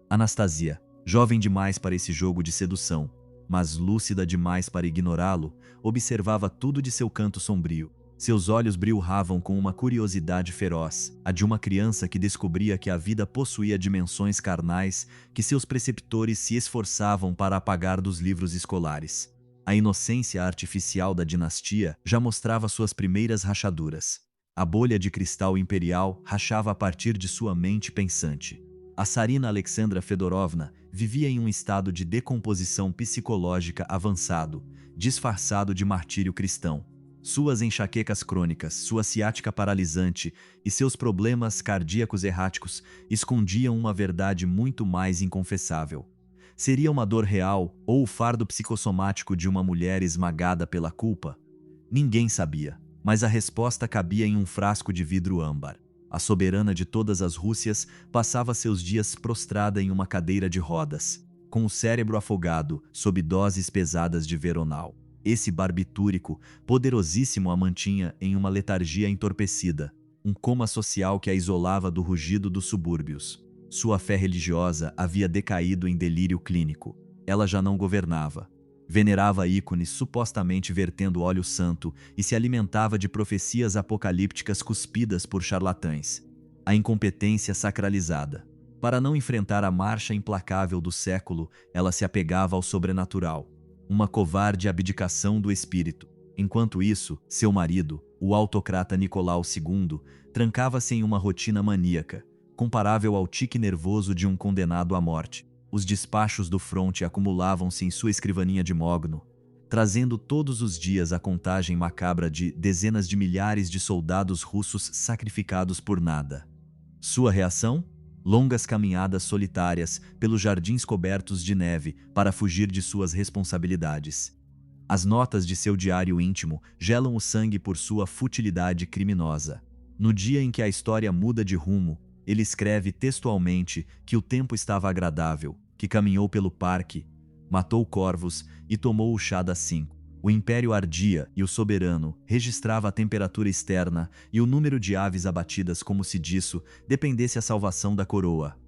Anastasia, jovem demais para esse jogo de sedução, mas lúcida demais para ignorá-lo, observava tudo de seu canto sombrio. Seus olhos brilhavam com uma curiosidade feroz, a de uma criança que descobria que a vida possuía dimensões carnais que seus preceptores se esforçavam para apagar dos livros escolares. A inocência artificial da dinastia já mostrava suas primeiras rachaduras. A bolha de cristal imperial rachava a partir de sua mente pensante. A tsarina Alexandra Fedorovna vivia em um estado de decomposição psicológica avançado, disfarçado de martírio cristão. Suas enxaquecas crônicas, sua ciática paralisante e seus problemas cardíacos erráticos escondiam uma verdade muito mais inconfessável. Seria uma dor real ou o fardo psicossomático de uma mulher esmagada pela culpa? Ninguém sabia, mas a resposta cabia em um frasco de vidro âmbar. A soberana de todas as Rússias passava seus dias prostrada em uma cadeira de rodas, com o cérebro afogado sob doses pesadas de veronal. Esse barbitúrico, poderosíssimo, a mantinha em uma letargia entorpecida, um coma social que a isolava do rugido dos subúrbios. Sua fé religiosa havia decaído em delírio clínico. Ela já não governava. Venerava ícones supostamente vertendo óleo santo e se alimentava de profecias apocalípticas cuspidas por charlatães. A incompetência sacralizada. Para não enfrentar a marcha implacável do século, ela se apegava ao sobrenatural. Uma covarde abdicação do espírito. Enquanto isso, seu marido, o autocrata Nicolau II, trancava-se em uma rotina maníaca, comparável ao tique nervoso de um condenado à morte. Os despachos do fronte acumulavam-se em sua escrivaninha de mogno, trazendo todos os dias a contagem macabra de dezenas de milhares de soldados russos sacrificados por nada. Sua reação? Longas caminhadas solitárias pelos jardins cobertos de neve para fugir de suas responsabilidades. As notas de seu diário íntimo gelam o sangue por sua futilidade criminosa. No dia em que a história muda de rumo, ele escreve textualmente que o tempo estava agradável, que caminhou pelo parque, matou corvos e tomou o chá das 5. O império ardia e o soberano registrava a temperatura externa e o número de aves abatidas como se disso dependesse a salvação da coroa.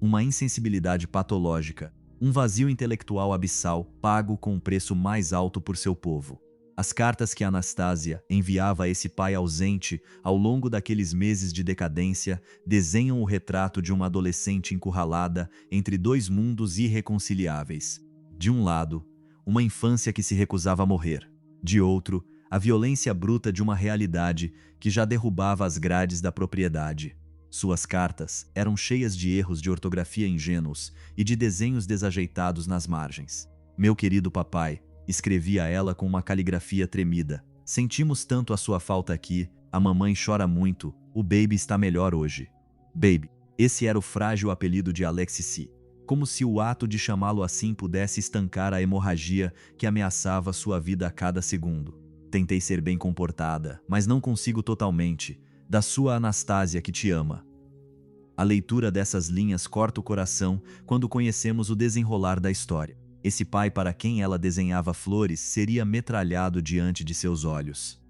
Uma insensibilidade patológica, um vazio intelectual abissal pago com um preço mais alto por seu povo. As cartas que Anastasia enviava a esse pai ausente ao longo daqueles meses de decadência desenham o retrato de uma adolescente encurralada entre dois mundos irreconciliáveis. De um lado, uma infância que se recusava a morrer. De outro, a violência bruta de uma realidade que já derrubava as grades da propriedade. Suas cartas eram cheias de erros de ortografia ingênuos e de desenhos desajeitados nas margens. Meu querido papai, escrevia ela com uma caligrafia tremida. Sentimos tanto a sua falta aqui, a mamãe chora muito, o baby está melhor hoje. Baby. Esse era o frágil apelido de Alexei, como se o ato de chamá-lo assim pudesse estancar a hemorragia que ameaçava sua vida a cada segundo. Tentei ser bem comportada, mas não consigo totalmente. Da sua Anastasia que te ama. A leitura dessas linhas corta o coração quando conhecemos o desenrolar da história. Esse pai para quem ela desenhava flores seria metralhado diante de seus olhos.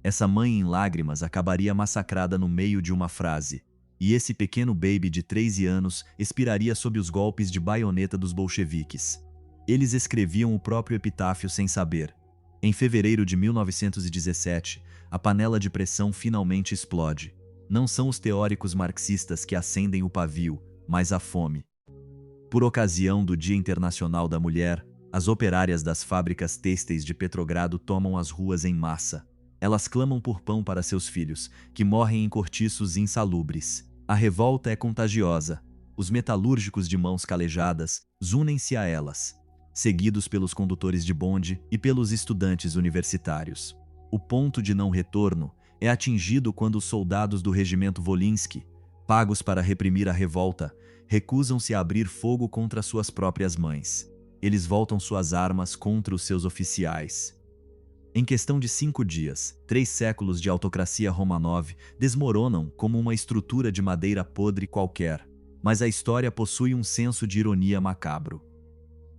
Essa mãe em lágrimas acabaria massacrada no meio de uma frase. E esse pequeno baby de 13 anos expiraria sob os golpes de baioneta dos bolcheviques. Eles escreviam o próprio epitáfio sem saber. Em fevereiro de 1917, a panela de pressão finalmente explode. Não são os teóricos marxistas que acendem o pavio, mas a fome. Por ocasião do Dia Internacional da Mulher, as operárias das fábricas têxteis de Petrogrado tomam as ruas em massa. Elas clamam por pão para seus filhos, que morrem em cortiços insalubres. A revolta é contagiosa. Os metalúrgicos de mãos calejadas unem-se a elas, seguidos pelos condutores de bonde e pelos estudantes universitários. O ponto de não retorno é atingido quando os soldados do regimento Volinsky, pagos para reprimir a revolta, recusam-se a abrir fogo contra suas próprias mães. Eles voltam suas armas contra os seus oficiais. Em questão de 5 dias, 3 séculos de autocracia Romanov desmoronam como uma estrutura de madeira podre qualquer, mas a história possui um senso de ironia macabro.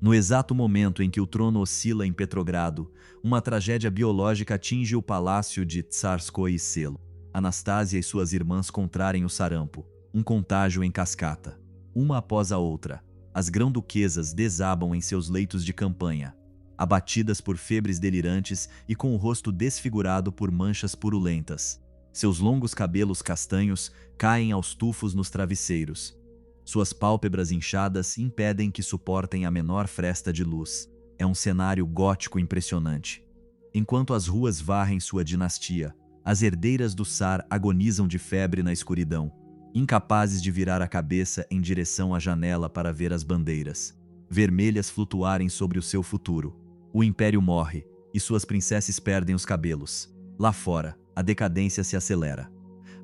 No exato momento em que o trono oscila em Petrogrado, uma tragédia biológica atinge o palácio de Tsarskoye Selo. Anastasia e suas irmãs contraem o sarampo, um contágio em cascata. Uma após a outra, as grão-duquesas desabam em seus leitos de campanha, abatidas por febres delirantes e com o rosto desfigurado por manchas purulentas. Seus longos cabelos castanhos caem aos tufos nos travesseiros. Suas pálpebras inchadas impedem que suportem a menor fresta de luz. É um cenário gótico impressionante. Enquanto as ruas varrem sua dinastia, as herdeiras do Tsar agonizam de febre na escuridão, incapazes de virar a cabeça em direção à janela para ver as bandeiras vermelhas flutuarem sobre o seu futuro. O império morre e suas princesas perdem os cabelos. Lá fora, a decadência se acelera.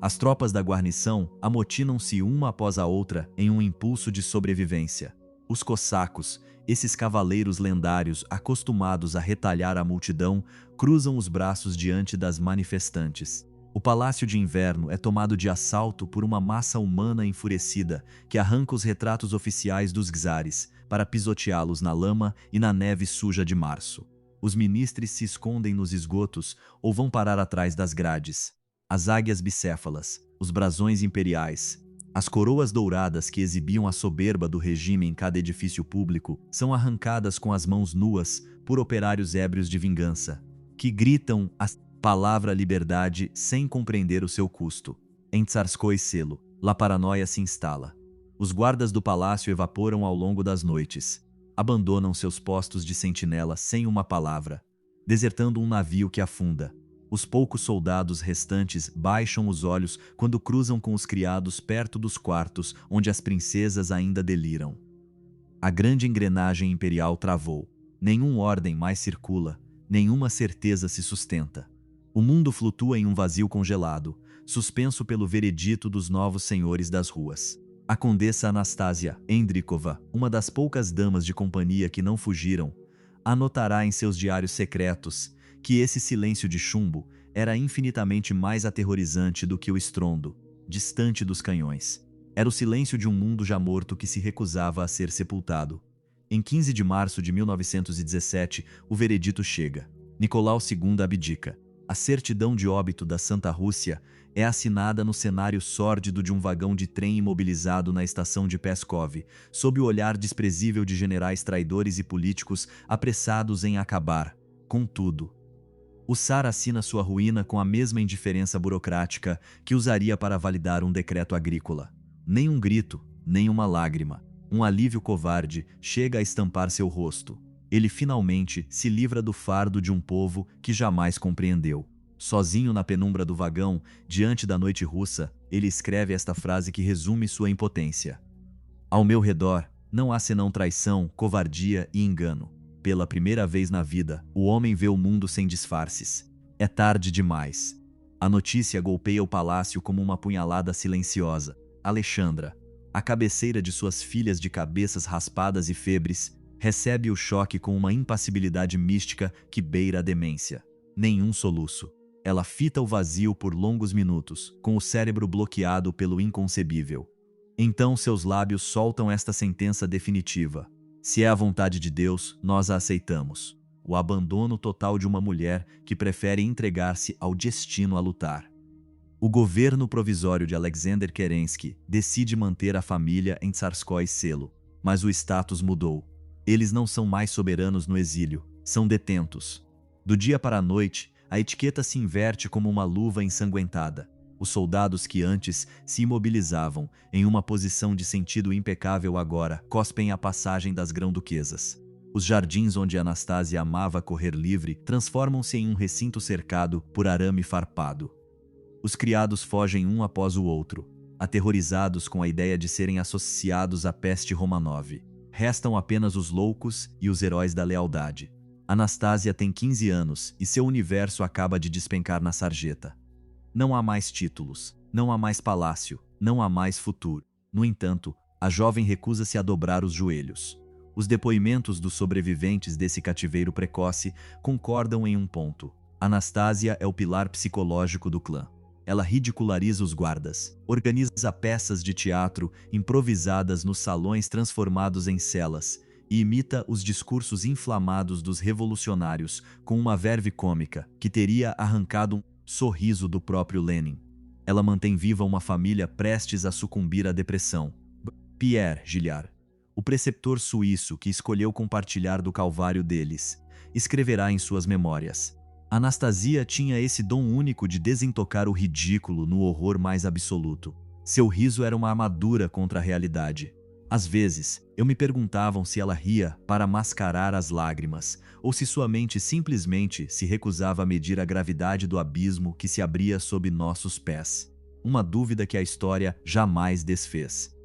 As tropas da guarnição amotinam-se uma após a outra em um impulso de sobrevivência. Os cossacos, esses cavaleiros lendários acostumados a retalhar a multidão, cruzam os braços diante das manifestantes. O Palácio de Inverno é tomado de assalto por uma massa humana enfurecida que arranca os retratos oficiais dos czares para pisoteá-los na lama e na neve suja de março. Os ministros se escondem nos esgotos ou vão parar atrás das grades. As águias bicéfalas, os brasões imperiais, as coroas douradas que exibiam a soberba do regime em cada edifício público são arrancadas com as mãos nuas por operários ébrios de vingança, que gritam a palavra liberdade sem compreender o seu custo. Em Tsarskoye Selo, a paranoia se instala. Os guardas do palácio evaporam ao longo das noites, abandonam seus postos de sentinela sem uma palavra, desertando um navio que afunda. Os poucos soldados restantes baixam os olhos quando cruzam com os criados perto dos quartos onde as princesas ainda deliram. A grande engrenagem imperial travou. Nenhuma ordem mais circula, nenhuma certeza se sustenta. O mundo flutua em um vazio congelado, suspenso pelo veredito dos novos senhores das ruas. A condessa Anastasia Endrikova, uma das poucas damas de companhia que não fugiram, anotará em seus diários secretos que esse silêncio de chumbo era infinitamente mais aterrorizante do que o estrondo, distante dos canhões. Era o silêncio de um mundo já morto que se recusava a ser sepultado. Em 15 de março de 1917, o veredito chega. Nicolau II abdica. A certidão de óbito da Santa Rússia é assinada no cenário sórdido de um vagão de trem imobilizado na estação de Pskov, sob o olhar desprezível de generais traidores e políticos apressados em acabar com tudo. O Tsar assina sua ruína com a mesma indiferença burocrática que usaria para validar um decreto agrícola. Nem um grito, nem uma lágrima. Um alívio covarde chega a estampar seu rosto. Ele finalmente se livra do fardo de um povo que jamais compreendeu. Sozinho na penumbra do vagão, diante da noite russa, ele escreve esta frase que resume sua impotência. Ao meu redor, não há senão traição, covardia e engano. Pela primeira vez na vida, o homem vê o mundo sem disfarces. É tarde demais. A notícia golpeia o palácio como uma punhalada silenciosa. Alexandra, a cabeceira de suas filhas de cabeças raspadas e febres, recebe o choque com uma impassibilidade mística que beira a demência. Nenhum soluço. Ela fita o vazio por longos minutos, com o cérebro bloqueado pelo inconcebível. Então seus lábios soltam esta sentença definitiva. Se é a vontade de Deus, nós a aceitamos. O abandono total de uma mulher que prefere entregar-se ao destino a lutar. O governo provisório de Alexander Kerensky decide manter a família em Tsarskoye Selo, mas o status mudou. Eles não são mais soberanos no exílio, são detentos. Do dia para a noite, a etiqueta se inverte como uma luva ensanguentada. Os soldados que antes se imobilizavam em uma posição de sentido impecável agora cospem a passagem das grão-duquesas. Os jardins onde Anastasia amava correr livre transformam-se em um recinto cercado por arame farpado. Os criados fogem um após o outro, aterrorizados com a ideia de serem associados à peste Romanov. Restam apenas os loucos e os heróis da lealdade. Anastasia tem 15 anos e seu universo acaba de despencar na sarjeta. Não há mais títulos, não há mais palácio, não há mais futuro. No entanto, a jovem recusa-se a dobrar os joelhos. Os depoimentos dos sobreviventes desse cativeiro precoce concordam em um ponto. Anastasia é o pilar psicológico do clã. Ela ridiculariza os guardas, organiza peças de teatro improvisadas nos salões transformados em celas e imita os discursos inflamados dos revolucionários com uma verve cômica que teria arrancado um sorriso do próprio Lenin. Ela mantém viva uma família prestes a sucumbir à depressão. Pierre Gilliard, o preceptor suíço que escolheu compartilhar do calvário deles, escreverá em suas memórias: Anastasia tinha esse dom único de desentocar o ridículo no horror mais absoluto. Seu riso era uma armadura contra a realidade. Às vezes, eu me perguntava se ela ria para mascarar as lágrimas, ou se sua mente simplesmente se recusava a medir a gravidade do abismo que se abria sob nossos pés. Uma dúvida que a história jamais desfez.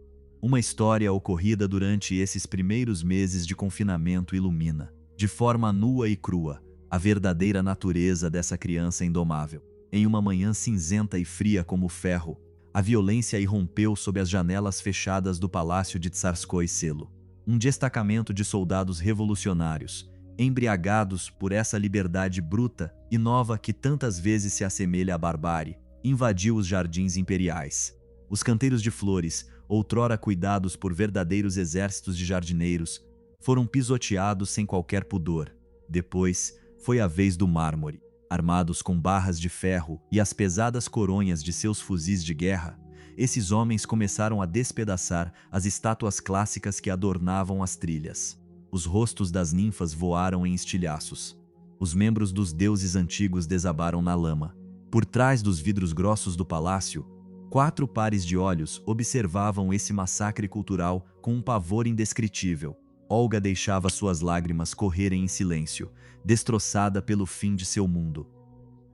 Uma história ocorrida durante esses primeiros meses de confinamento ilumina, de forma nua e crua, a verdadeira natureza dessa criança indomável. Em uma manhã cinzenta e fria como ferro, a violência irrompeu sob as janelas fechadas do palácio de Tsarskoye Selo. Um destacamento de soldados revolucionários, embriagados por essa liberdade bruta e nova que tantas vezes se assemelha à barbárie, invadiu os jardins imperiais. Os canteiros de flores, outrora cuidados por verdadeiros exércitos de jardineiros, foram pisoteados sem qualquer pudor. Depois, foi a vez do mármore. Armados com barras de ferro e as pesadas coronhas de seus fuzis de guerra, esses homens começaram a despedaçar as estátuas clássicas que adornavam as trilhas. Os rostos das ninfas voaram em estilhaços. Os membros dos deuses antigos desabaram na lama. Por trás dos vidros grossos do palácio, 4 pares de olhos observavam esse massacre cultural com um pavor indescritível. Olga deixava suas lágrimas correrem em silêncio, destroçada pelo fim de seu mundo.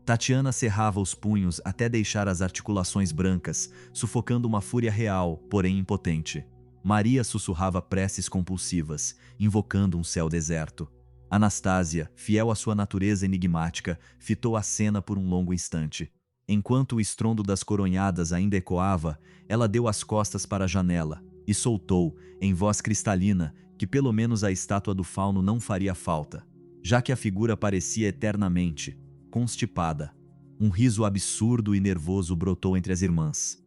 Tatiana cerrava os punhos até deixar as articulações brancas, sufocando uma fúria real, porém impotente. Maria sussurrava preces compulsivas, invocando um céu deserto. Anastasia, fiel à sua natureza enigmática, fitou a cena por um longo instante. Enquanto o estrondo das coronhadas ainda ecoava, ela deu as costas para a janela e soltou, em voz cristalina, que pelo menos a estátua do fauno não faria falta, já que a figura parecia eternamente constipada. Um riso absurdo e nervoso brotou entre as irmãs.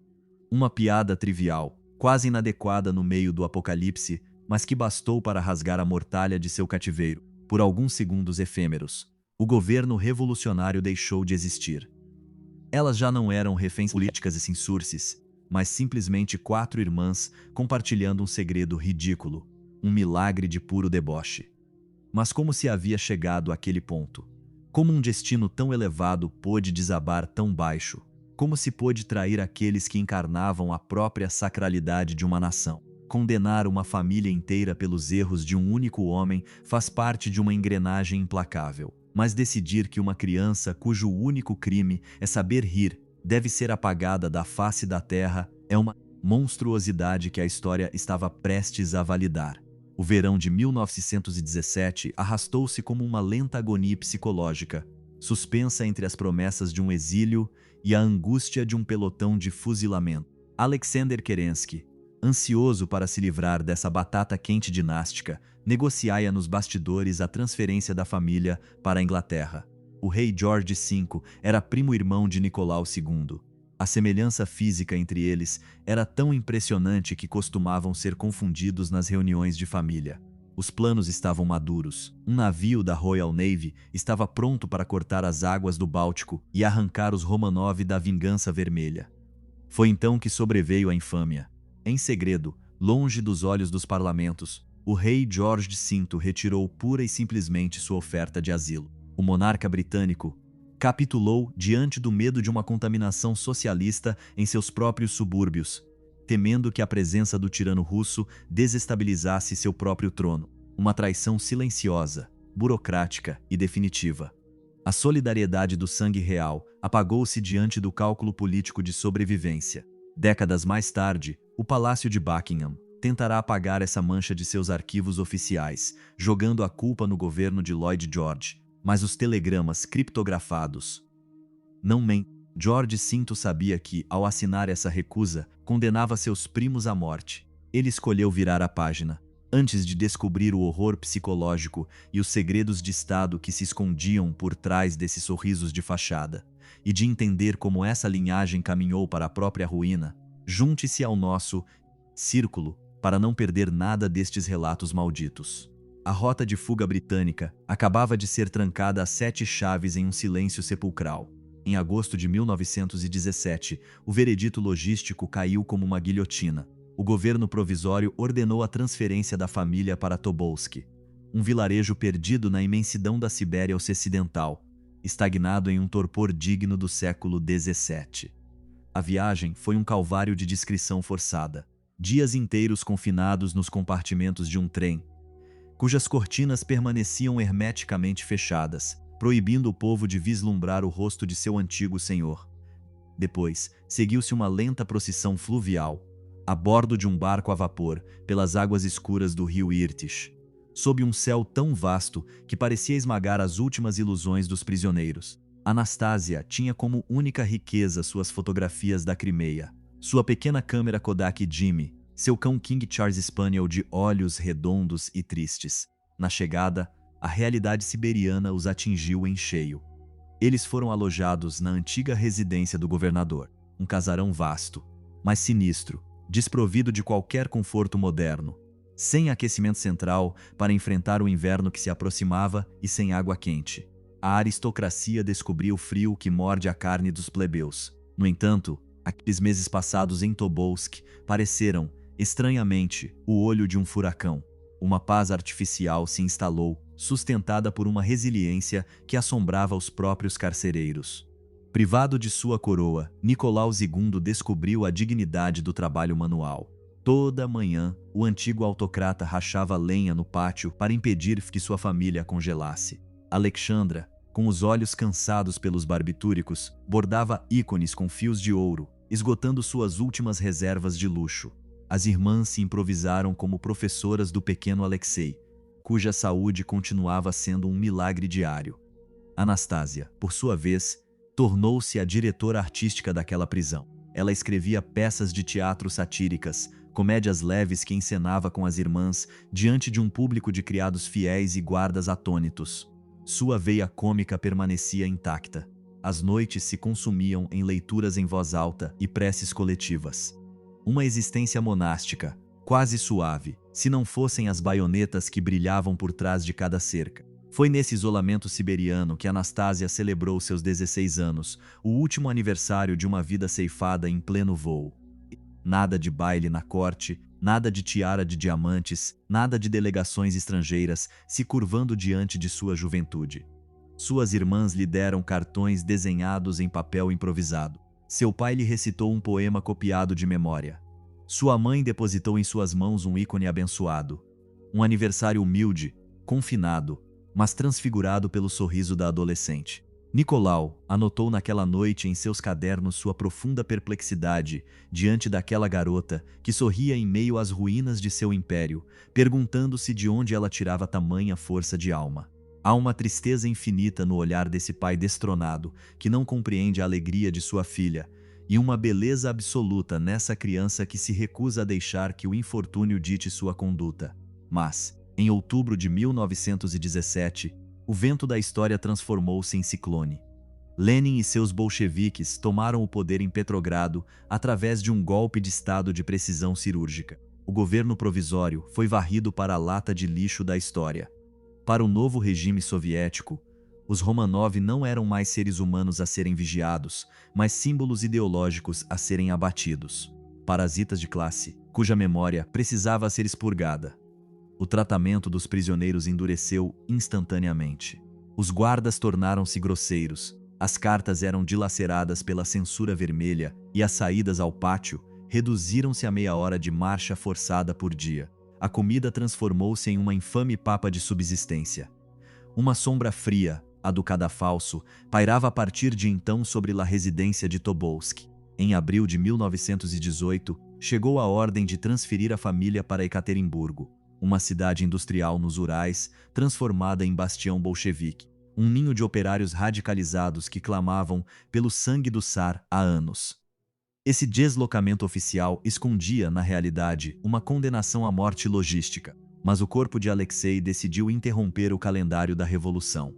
Uma piada trivial, quase inadequada no meio do apocalipse, mas que bastou para rasgar a mortalha de seu cativeiro. Por alguns segundos efêmeros, o governo revolucionário deixou de existir. Elas já não eram reféns políticas e insurses, mas simplesmente 4 irmãs compartilhando um segredo ridículo, um milagre de puro deboche. Mas como se havia chegado àquele ponto? Como um destino tão elevado pôde desabar tão baixo? Como se pôde trair aqueles que encarnavam a própria sacralidade de uma nação? Condenar uma família inteira pelos erros de um único homem faz parte de uma engrenagem implacável. Mas decidir que uma criança cujo único crime é saber rir deve ser apagada da face da terra é uma monstruosidade que a história estava prestes a validar. O verão de 1917 arrastou-se como uma lenta agonia psicológica, suspensa entre as promessas de um exílio e a angústia de um pelotão de fuzilamento. Alexander Kerensky, ansioso para se livrar dessa batata quente dinástica, negociaia nos bastidores a transferência da família para a Inglaterra. O rei George V era primo-irmão de Nicolau II. A semelhança física entre eles era tão impressionante que costumavam ser confundidos nas reuniões de família. Os planos estavam maduros. Um navio da Royal Navy estava pronto para cortar as águas do Báltico e arrancar os Romanov da vingança vermelha. Foi então que sobreveio a infâmia. Em segredo, longe dos olhos dos parlamentos, o rei George V retirou pura e simplesmente sua oferta de asilo. O monarca britânico capitulou diante do medo de uma contaminação socialista em seus próprios subúrbios, temendo que a presença do tirano russo desestabilizasse seu próprio trono. Uma traição silenciosa, burocrática e definitiva. A solidariedade do sangue real apagou-se diante do cálculo político de sobrevivência. Décadas mais tarde, o Palácio de Buckingham tentará apagar essa mancha de seus arquivos oficiais, jogando a culpa no governo de Lloyd George. Mas os telegramas criptografados não mentem. George V sabia que, ao assinar essa recusa, condenava seus primos à morte. Ele escolheu virar a página, antes de descobrir o horror psicológico e os segredos de Estado que se escondiam por trás desses sorrisos de fachada, e de entender como essa linhagem caminhou para a própria ruína. Junte-se ao nosso círculo para não perder nada destes relatos malditos. A rota de fuga britânica acabava de ser trancada a 7 chaves em um silêncio sepulcral. Em agosto de 1917, o veredito logístico caiu como uma guilhotina. O governo provisório ordenou a transferência da família para Tobolsk, um vilarejo perdido na imensidão da Sibéria Ocidental, estagnado em um torpor digno do século XVII. A viagem foi um calvário de discrição forçada. Dias inteiros confinados nos compartimentos de um trem, cujas cortinas permaneciam hermeticamente fechadas, proibindo o povo de vislumbrar o rosto de seu antigo senhor. Depois, seguiu-se uma lenta procissão fluvial, a bordo de um barco a vapor, pelas águas escuras do rio Irtysh, sob um céu tão vasto que parecia esmagar as últimas ilusões dos prisioneiros. Anastasia tinha como única riqueza suas fotografias da Crimeia, sua pequena câmera Kodak Jimmy, seu cão King Charles Spaniel de olhos redondos e tristes. Na chegada, a realidade siberiana os atingiu em cheio. Eles foram alojados na antiga residência do governador, um casarão vasto, mas sinistro, desprovido de qualquer conforto moderno, sem aquecimento central para enfrentar o inverno que se aproximava e sem água quente. A aristocracia descobriu o frio que morde a carne dos plebeus. No entanto, aqueles meses passados em Tobolsk pareceram, estranhamente, o olho de um furacão. Uma paz artificial se instalou, sustentada por uma resiliência que assombrava os próprios carcereiros. Privado de sua coroa, Nicolau II descobriu a dignidade do trabalho manual. Toda manhã, o antigo autocrata rachava lenha no pátio para impedir que sua família congelasse. Alexandra, com os olhos cansados pelos barbitúricos, bordava ícones com fios de ouro, esgotando suas últimas reservas de luxo. As irmãs se improvisaram como professoras do pequeno Alexei, cuja saúde continuava sendo um milagre diário. Anastasia, por sua vez, tornou-se a diretora artística daquela prisão. Ela escrevia peças de teatro satíricas, comédias leves que encenava com as irmãs diante de um público de criados fiéis e guardas atônitos. Sua veia cômica permanecia intacta. As noites se consumiam em leituras em voz alta e preces coletivas. Uma existência monástica, quase suave, se não fossem as baionetas que brilhavam por trás de cada cerca. Foi nesse isolamento siberiano que Anastasia celebrou seus 16 anos, o último aniversário de uma vida ceifada em pleno voo. Nada de baile na corte, nada de tiara de diamantes, nada de delegações estrangeiras se curvando diante de sua juventude. Suas irmãs lhe deram cartões desenhados em papel improvisado. Seu pai lhe recitou um poema copiado de memória. Sua mãe depositou em suas mãos um ícone abençoado. Um aniversário humilde, confinado, mas transfigurado pelo sorriso da adolescente. Nicolau anotou naquela noite em seus cadernos sua profunda perplexidade diante daquela garota que sorria em meio às ruínas de seu império, perguntando-se de onde ela tirava tamanha força de alma. Há uma tristeza infinita no olhar desse pai destronado, que não compreende a alegria de sua filha, e uma beleza absoluta nessa criança que se recusa a deixar que o infortúnio dite sua conduta. Mas, em outubro de 1917, o vento da história transformou-se em ciclone. Lenin e seus bolcheviques tomaram o poder em Petrogrado através de um golpe de estado de precisão cirúrgica. O governo provisório foi varrido para a lata de lixo da história. Para o novo regime soviético, os Romanov não eram mais seres humanos a serem vigiados, mas símbolos ideológicos a serem abatidos. Parasitas de classe, cuja memória precisava ser expurgada. O tratamento dos prisioneiros endureceu instantaneamente. Os guardas tornaram-se grosseiros, as cartas eram dilaceradas pela censura vermelha e as saídas ao pátio reduziram-se a meia hora de marcha forçada por dia. A comida transformou-se em uma infame papa de subsistência. Uma sombra fria, a do cadafalso, pairava a partir de então sobre a residência de Tobolsk. Em abril de 1918, chegou a ordem de transferir a família para Ekaterimburgo, uma cidade industrial nos Urais, transformada em bastião bolchevique, um ninho de operários radicalizados que clamavam pelo sangue do Tsar há anos. Esse deslocamento oficial escondia, na realidade, uma condenação à morte logística, mas o corpo de Alexei decidiu interromper o calendário da revolução.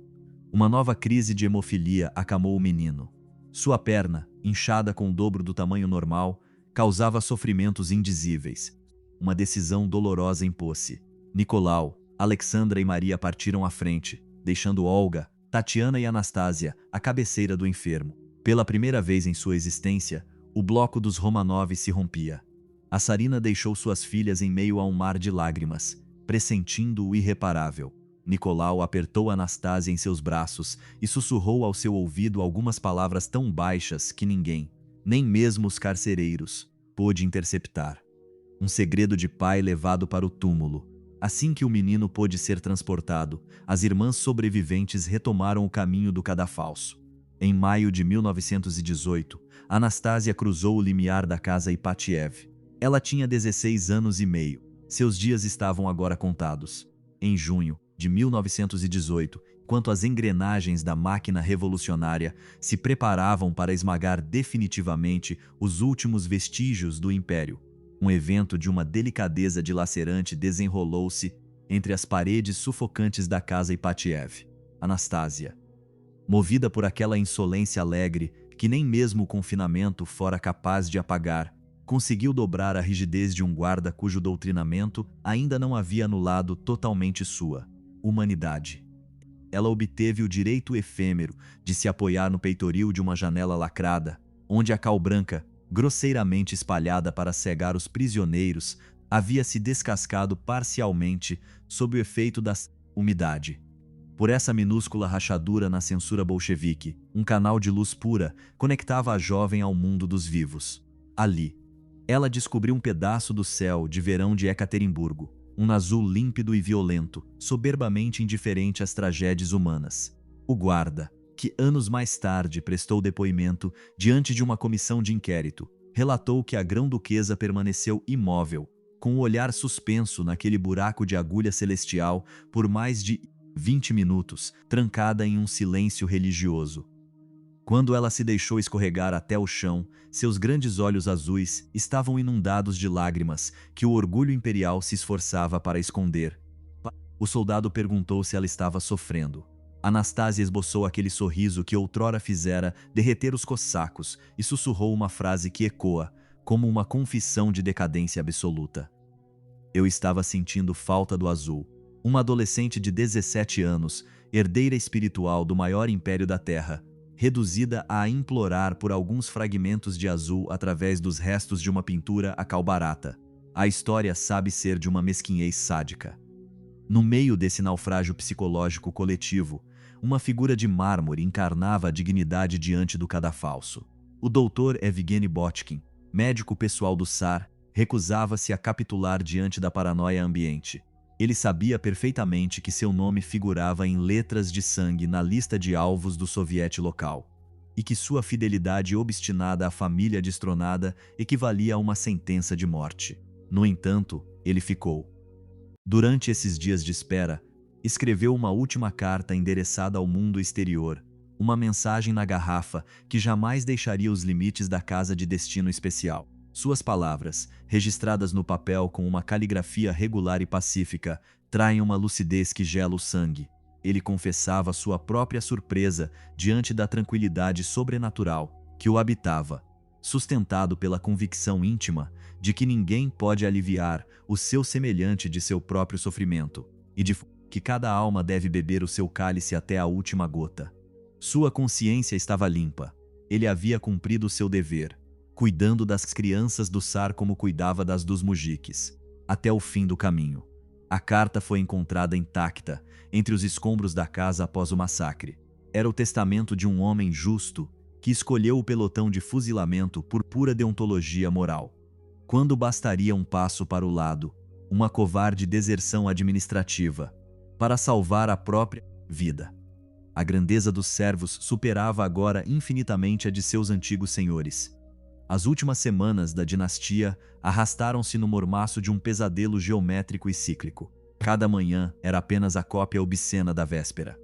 Uma nova crise de hemofilia acamou o menino. Sua perna, inchada com o dobro do tamanho normal, causava sofrimentos indizíveis. Uma decisão dolorosa impôs-se. Nicolau, Alexandra e Maria partiram à frente, deixando Olga, Tatiana e Anastasia à cabeceira do enfermo. Pela primeira vez em sua existência, o bloco dos Romanov se rompia. A Tsarina deixou suas filhas em meio a um mar de lágrimas, pressentindo o irreparável. Nicolau apertou Anastasia em seus braços e sussurrou ao seu ouvido algumas palavras tão baixas que ninguém, nem mesmo os carcereiros, pôde interceptar. Um segredo de pai levado para o túmulo. Assim que o menino pôde ser transportado, as irmãs sobreviventes retomaram o caminho do cadafalso. Em maio de 1918, Anastasia cruzou o limiar da casa Ipatiev. Ela tinha 16 anos e meio. Seus dias estavam agora contados. Em junho de 1918, enquanto as engrenagens da máquina revolucionária se preparavam para esmagar definitivamente os últimos vestígios do Império, um evento de uma delicadeza dilacerante desenrolou-se entre as paredes sufocantes da casa Ipatiev. Anastasia, movida por aquela insolência alegre que nem mesmo o confinamento fora capaz de apagar, conseguiu dobrar a rigidez de um guarda cujo doutrinamento ainda não havia anulado totalmente sua humanidade. Ela obteve o direito efêmero de se apoiar no peitoril de uma janela lacrada, onde a cal branca, grosseiramente espalhada para cegar os prisioneiros, havia se descascado parcialmente sob o efeito da umidade. Por essa minúscula rachadura na censura bolchevique, um canal de luz pura conectava a jovem ao mundo dos vivos. Ali, ela descobriu um pedaço do céu de verão de Ekaterimburgo, um azul límpido e violento, soberbamente indiferente às tragédias humanas. O guarda, que anos mais tarde prestou depoimento diante de uma comissão de inquérito, relatou que a grão-duquesa permaneceu imóvel, com o olhar suspenso naquele buraco de agulha celestial por mais de 20 minutos, trancada em um silêncio religioso. Quando ela se deixou escorregar até o chão, seus grandes olhos azuis estavam inundados de lágrimas que o orgulho imperial se esforçava para esconder. O soldado perguntou se ela estava sofrendo. Anastasia esboçou aquele sorriso que outrora fizera derreter os cossacos e sussurrou uma frase que ecoa, como uma confissão de decadência absoluta. Eu estava sentindo falta do azul. Uma adolescente de 17 anos, herdeira espiritual do maior império da Terra, reduzida a implorar por alguns fragmentos de azul através dos restos de uma pintura a cal barata. A história sabe ser de uma mesquinhez sádica. No meio desse naufrágio psicológico coletivo, uma figura de mármore encarnava a dignidade diante do cadafalso. O doutor Evgeny Botkin, médico pessoal do Tsar, recusava-se a capitular diante da paranoia ambiente. Ele sabia perfeitamente que seu nome figurava em letras de sangue na lista de alvos do soviete local, e que sua fidelidade obstinada à família destronada equivalia a uma sentença de morte. No entanto, ele ficou. Durante esses dias de espera, escreveu uma última carta endereçada ao mundo exterior, uma mensagem na garrafa que jamais deixaria os limites da casa de destino especial. Suas palavras, registradas no papel com uma caligrafia regular e pacífica, traem uma lucidez que gela o sangue. Ele confessava sua própria surpresa diante da tranquilidade sobrenatural que o habitava, sustentado pela convicção íntima de que ninguém pode aliviar o seu semelhante de seu próprio sofrimento, e de que cada alma deve beber o seu cálice até a última gota. Sua consciência estava limpa. Ele havia cumprido o seu dever, cuidando das crianças do Tsar como cuidava das dos mujiques, até o fim do caminho. A carta foi encontrada intacta entre os escombros da casa após o massacre. Era o testamento de um homem justo que escolheu o pelotão de fuzilamento por pura deontologia moral. Quando bastaria um passo para o lado, uma covarde deserção administrativa, para salvar a própria vida. A grandeza dos servos superava agora infinitamente a de seus antigos senhores. As últimas semanas da dinastia arrastaram-se no mormaço de um pesadelo geométrico e cíclico. Cada manhã era apenas a cópia obscena da véspera.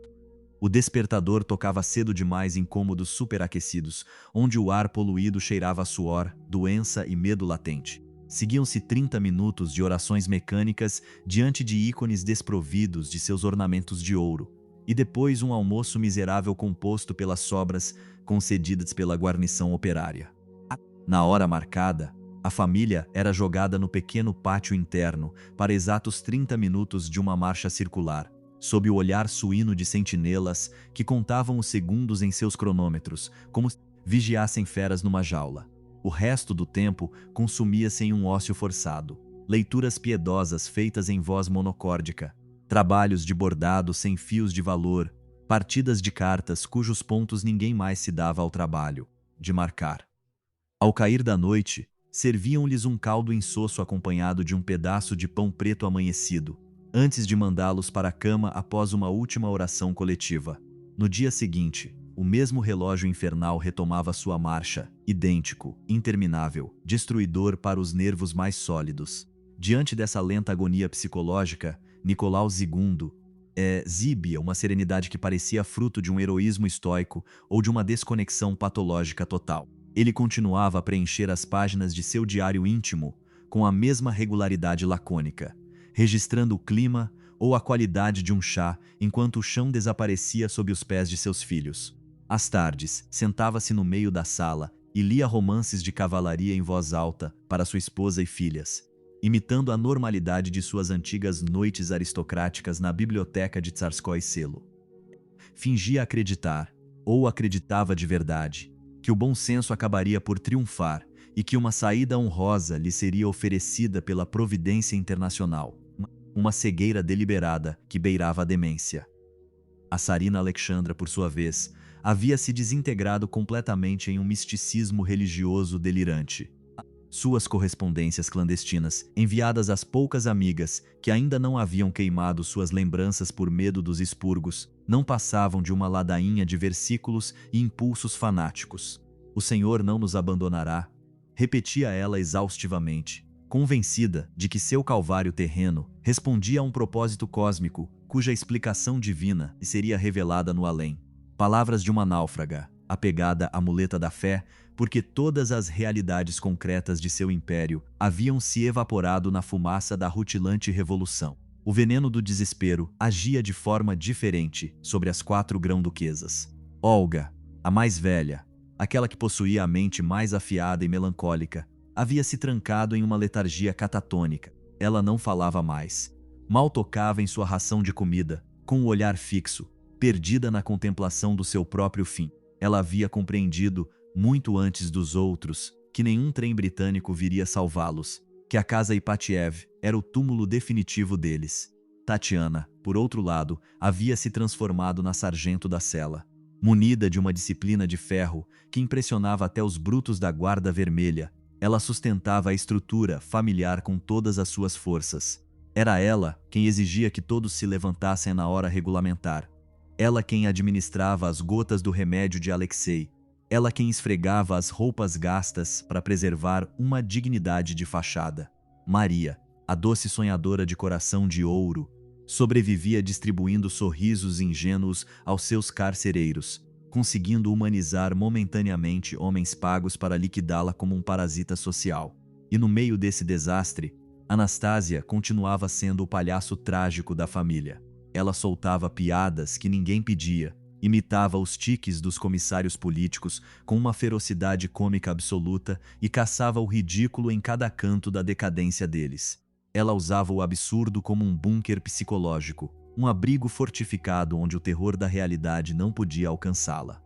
O despertador tocava cedo demais em cômodos superaquecidos, onde o ar poluído cheirava a suor, doença e medo latente. Seguiam-se 30 minutos de orações mecânicas diante de ícones desprovidos de seus ornamentos de ouro, e depois um almoço miserável composto pelas sobras concedidas pela guarnição operária. Na hora marcada, a família era jogada no pequeno pátio interno para exatos 30 minutos de uma marcha circular, sob o olhar suíno de sentinelas que contavam os segundos em seus cronômetros, como se vigiassem feras numa jaula. O resto do tempo consumia-se em um ócio forçado, leituras piedosas feitas em voz monocórdica, trabalhos de bordado sem fios de valor, partidas de cartas cujos pontos ninguém mais se dava ao trabalho de marcar. Ao cair da noite, serviam-lhes um caldo insosso acompanhado de um pedaço de pão preto amanhecido, antes de mandá-los para a cama após uma última oração coletiva. No dia seguinte, o mesmo relógio infernal retomava sua marcha, idêntico, interminável, destruidor para os nervos mais sólidos. Diante dessa lenta agonia psicológica, Nicolau II exibia uma serenidade que parecia fruto de um heroísmo estoico ou de uma desconexão patológica total. Ele continuava a preencher as páginas de seu diário íntimo com a mesma regularidade lacônica, registrando o clima ou a qualidade de um chá enquanto o chão desaparecia sob os pés de seus filhos. Às tardes, sentava-se no meio da sala e lia romances de cavalaria em voz alta para sua esposa e filhas, imitando a normalidade de suas antigas noites aristocráticas na biblioteca de Tsarskoye Selo. Fingia acreditar, ou acreditava de verdade, que o bom senso acabaria por triunfar e que uma saída honrosa lhe seria oferecida pela providência internacional, uma cegueira deliberada que beirava a demência. A Tsarina Alexandra, por sua vez, havia se desintegrado completamente em um misticismo religioso delirante. Suas correspondências clandestinas, enviadas às poucas amigas que ainda não haviam queimado suas lembranças por medo dos expurgos, não passavam de uma ladainha de versículos e impulsos fanáticos. "O Senhor não nos abandonará", repetia ela exaustivamente, convencida de que seu calvário terreno respondia a um propósito cósmico cuja explicação divina seria revelada no além. Palavras de uma náufraga, apegada à muleta da fé, porque todas as realidades concretas de seu império haviam se evaporado na fumaça da rutilante revolução. O veneno do desespero agia de forma diferente sobre as 4 grão-duquesas. Olga, a mais velha, aquela que possuía a mente mais afiada e melancólica, havia se trancado em uma letargia catatônica. Ela não falava mais. Mal tocava em sua ração de comida, com o olhar fixo, perdida na contemplação do seu próprio fim. Ela havia compreendido, muito antes dos outros, que nenhum trem britânico viria salvá-los, que a casa Ipatiev era o túmulo definitivo deles. Tatiana, por outro lado, havia se transformado na sargento da cela. Munida de uma disciplina de ferro que impressionava até os brutos da Guarda Vermelha, ela sustentava a estrutura familiar com todas as suas forças. Era ela quem exigia que todos se levantassem na hora regulamentar. Ela quem administrava as gotas do remédio de Alexei. Ela quem esfregava as roupas gastas para preservar uma dignidade de fachada. Maria, a doce sonhadora de coração de ouro, sobrevivia distribuindo sorrisos ingênuos aos seus carcereiros, conseguindo humanizar momentaneamente homens pagos para liquidá-la como um parasita social. E no meio desse desastre, Anastasia continuava sendo o palhaço trágico da família. Ela soltava piadas que ninguém pedia, imitava os tiques dos comissários políticos com uma ferocidade cômica absoluta e caçava o ridículo em cada canto da decadência deles. Ela usava o absurdo como um bunker psicológico, um abrigo fortificado onde o terror da realidade não podia alcançá-la.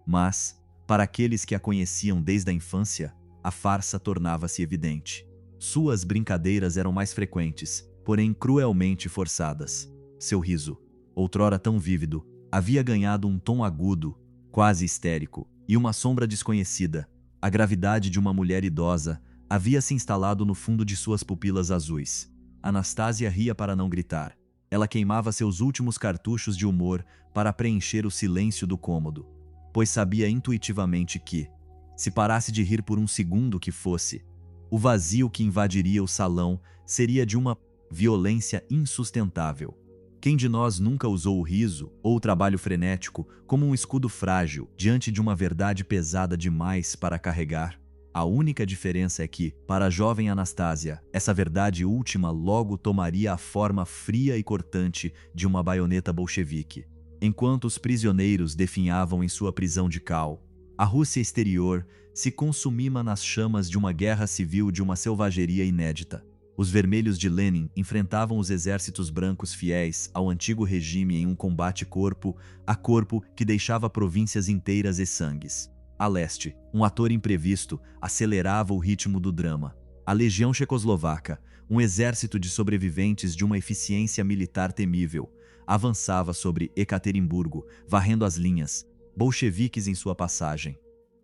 Mas, para aqueles que a conheciam desde a infância, a farsa tornava-se evidente. Suas brincadeiras eram mais frequentes, porém cruelmente forçadas. Seu riso, outrora tão vívido, havia ganhado um tom agudo, quase histérico, e uma sombra desconhecida, a gravidade de uma mulher idosa, havia se instalado no fundo de suas pupilas azuis. Anastasia ria para não gritar. Ela queimava seus últimos cartuchos de humor para preencher o silêncio do cômodo, pois sabia intuitivamente que, se parasse de rir por um segundo que fosse, o vazio que invadiria o salão seria de uma violência insustentável. Quem de nós nunca usou o riso ou o trabalho frenético como um escudo frágil diante de uma verdade pesada demais para carregar? A única diferença é que, para a jovem Anastasia, essa verdade última logo tomaria a forma fria e cortante de uma baioneta bolchevique. Enquanto os prisioneiros definhavam em sua prisão de cal, a Rússia exterior se consumia nas chamas de uma guerra civil de uma selvageria inédita. Os vermelhos de Lenin enfrentavam os exércitos brancos fiéis ao antigo regime em um combate corpo a corpo que deixava províncias inteiras exangues. A leste, um ator imprevisto acelerava o ritmo do drama. A Legião Checoslovaca, um exército de sobreviventes de uma eficiência militar temível, avançava sobre Ekaterimburgo, varrendo as linhas, bolcheviques em sua passagem.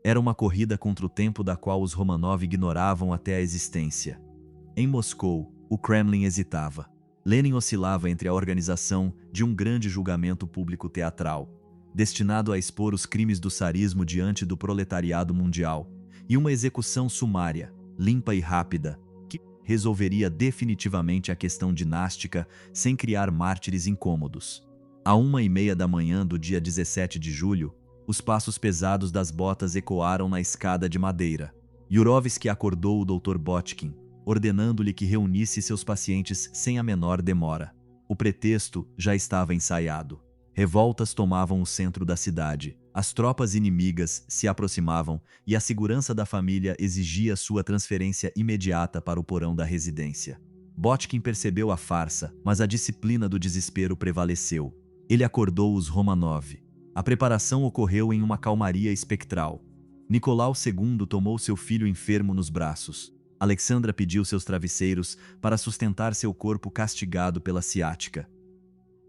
Era uma corrida contra o tempo da qual os Romanov ignoravam até a existência. Em Moscou, o Kremlin hesitava. Lenin oscilava entre a organização de um grande julgamento público teatral, destinado a expor os crimes do tsarismo diante do proletariado mundial, e uma execução sumária, limpa e rápida, que resolveria definitivamente a questão dinástica sem criar mártires incômodos. À 1h30 da manhã do dia 17 de julho, os passos pesados das botas ecoaram na escada de madeira. Yurovsky acordou o Dr. Botkin, ordenando-lhe que reunisse seus pacientes sem a menor demora. O pretexto já estava ensaiado. Revoltas tomavam o centro da cidade. As tropas inimigas se aproximavam e a segurança da família exigia sua transferência imediata para o porão da residência. Botkin percebeu a farsa, mas a disciplina do desespero prevaleceu. Ele acordou os Romanov. A preparação ocorreu em uma calmaria espectral. Nicolau II tomou seu filho enfermo nos braços. Alexandra pediu seus travesseiros para sustentar seu corpo castigado pela ciática.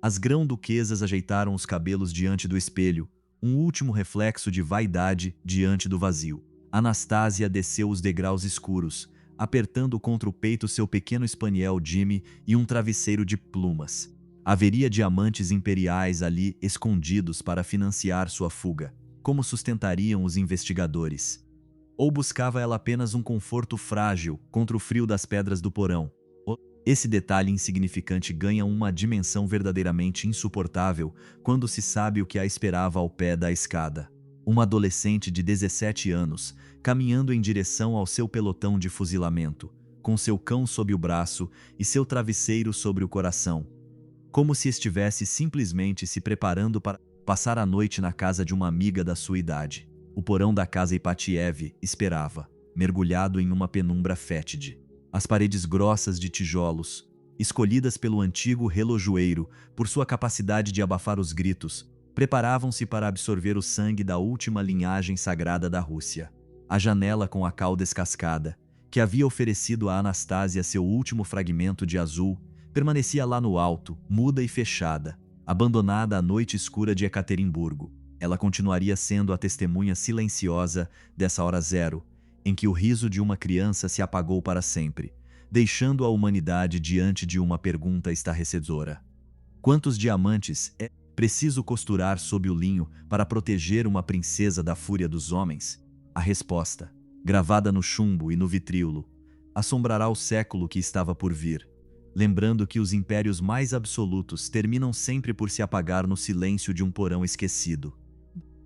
As grão-duquesas ajeitaram os cabelos diante do espelho, um último reflexo de vaidade diante do vazio. Anastasia desceu os degraus escuros, apertando contra o peito seu pequeno espaniel Jimmy e um travesseiro de plumas. Haveria diamantes imperiais ali escondidos para financiar sua fuga. Como sustentariam os investigadores? Ou buscava ela apenas um conforto frágil contra o frio das pedras do porão? Esse detalhe insignificante ganha uma dimensão verdadeiramente insuportável quando se sabe o que a esperava ao pé da escada. Uma adolescente de 17 anos, caminhando em direção ao seu pelotão de fuzilamento, com seu cão sob o braço e seu travesseiro sobre o coração, como se estivesse simplesmente se preparando para passar a noite na casa de uma amiga da sua idade. O porão da casa Ipatiev esperava, mergulhado em uma penumbra fétide. As paredes grossas de tijolos, escolhidas pelo antigo relojoeiro por sua capacidade de abafar os gritos, preparavam-se para absorver o sangue da última linhagem sagrada da Rússia. A janela com a cal descascada, que havia oferecido a Anastasia seu último fragmento de azul, permanecia lá no alto, muda e fechada, abandonada à noite escura de Ekaterimburgo. Ela continuaria sendo a testemunha silenciosa dessa hora zero, em que o riso de uma criança se apagou para sempre, deixando a humanidade diante de uma pergunta estarrecedora. Quantos diamantes é preciso costurar sob o linho para proteger uma princesa da fúria dos homens? A resposta, gravada no chumbo e no vitríolo, assombrará o século que estava por vir, lembrando que os impérios mais absolutos terminam sempre por se apagar no silêncio de um porão esquecido.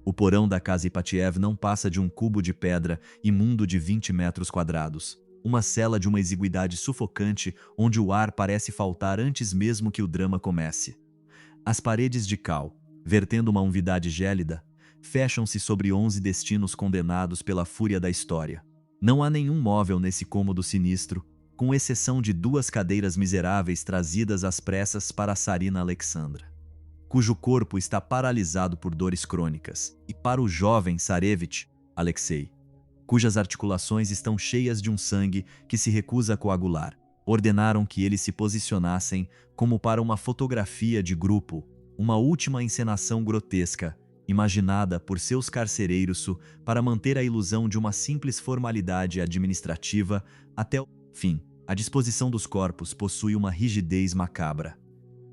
O porão da casa Ipatiev não passa de um cubo de pedra imundo de 20 metros quadrados, uma cela de uma exiguidade sufocante onde o ar parece faltar antes mesmo que o drama comece. As paredes de cal, vertendo uma umidade gélida, fecham-se sobre 11 destinos condenados pela fúria da história. Não há nenhum móvel nesse cômodo sinistro, com exceção de 2 cadeiras miseráveis trazidas às pressas para a Tsarina Alexandra, cujo corpo está paralisado por dores crônicas, e para o jovem Tsarevich Alexei, cujas articulações estão cheias de um sangue que se recusa a coagular. Ordenaram que eles se posicionassem como para uma fotografia de grupo, uma última encenação grotesca, imaginada por seus carcereiros para manter a ilusão de uma simples formalidade administrativa até o fim. A disposição dos corpos possui uma rigidez macabra.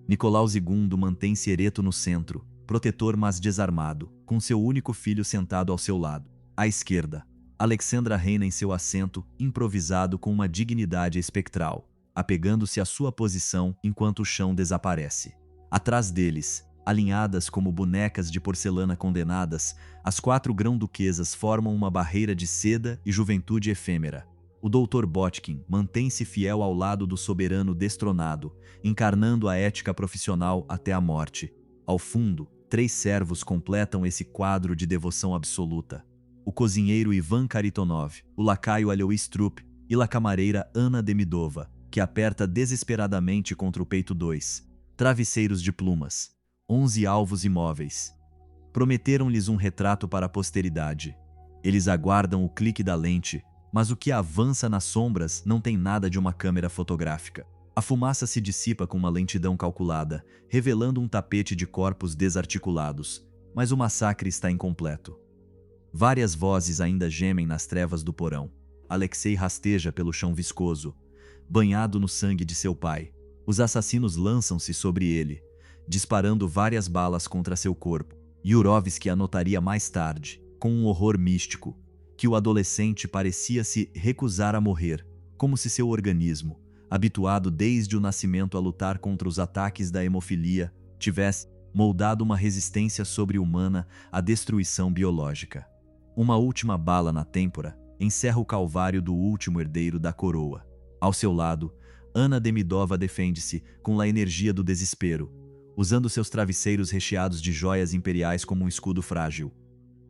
Nicolau II mantém-se ereto no centro, protetor mas desarmado, com seu único filho sentado ao seu lado. À esquerda, Alexandra reina em seu assento, improvisado com uma dignidade espectral, apegando-se à sua posição enquanto o chão desaparece. Atrás deles, alinhadas como bonecas de porcelana condenadas, as 4 grão-duquesas formam uma barreira de seda e juventude efêmera. O Dr. Botkin mantém-se fiel ao lado do soberano destronado, encarnando a ética profissional até a morte. Ao fundo, 3 servos completam esse quadro de devoção absoluta. O cozinheiro Ivan Karitonov, o lacaio Alois Trupp e a camareira Anna Demidova, que aperta desesperadamente contra o peito 2. Travesseiros de plumas. 11 alvos imóveis. Prometeram-lhes um retrato para a posteridade. Eles aguardam o clique da lente, mas o que avança nas sombras não tem nada de uma câmera fotográfica. A fumaça se dissipa com uma lentidão calculada, revelando um tapete de corpos desarticulados, mas o massacre está incompleto. Várias vozes ainda gemem nas trevas do porão. Alexei rasteja pelo chão viscoso, banhado no sangue de seu pai. Os assassinos lançam-se sobre ele, disparando várias balas contra seu corpo. Yurovsky anotaria mais tarde, com um horror místico, que o adolescente parecia se recusar a morrer, como se seu organismo, habituado desde o nascimento a lutar contra os ataques da hemofilia, tivesse moldado uma resistência sobre-humana à destruição biológica. Uma última bala na têmpora encerra o calvário do último herdeiro da coroa. Ao seu lado, Anna Demidova defende-se com a energia do desespero, usando seus travesseiros recheados de joias imperiais como um escudo frágil.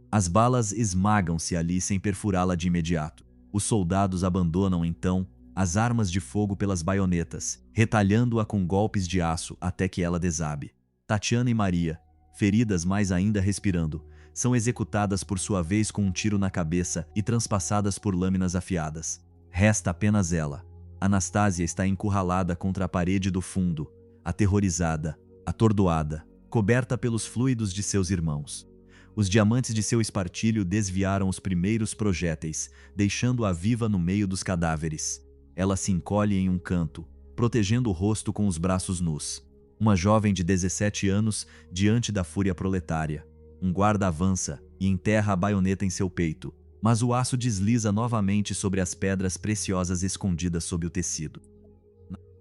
As balas esmagam-se ali sem perfurá-la de imediato. Os soldados abandonam, então, as armas de fogo pelas baionetas, retalhando-a com golpes de aço até que ela desabe. Tatiana e Maria, feridas mais ainda respirando, são executadas por sua vez com um tiro na cabeça e transpassadas por lâminas afiadas. Resta apenas ela. Anastasia está encurralada contra a parede do fundo, aterrorizada, atordoada, coberta pelos fluidos de seus irmãos. Os diamantes de seu espartilho desviaram os primeiros projéteis, deixando-a viva no meio dos cadáveres. Ela se encolhe em um canto, protegendo o rosto com os braços nus. Uma jovem de 17 anos diante da fúria proletária. Um guarda avança e enterra a baioneta em seu peito, mas o aço desliza novamente sobre as pedras preciosas escondidas sob o tecido.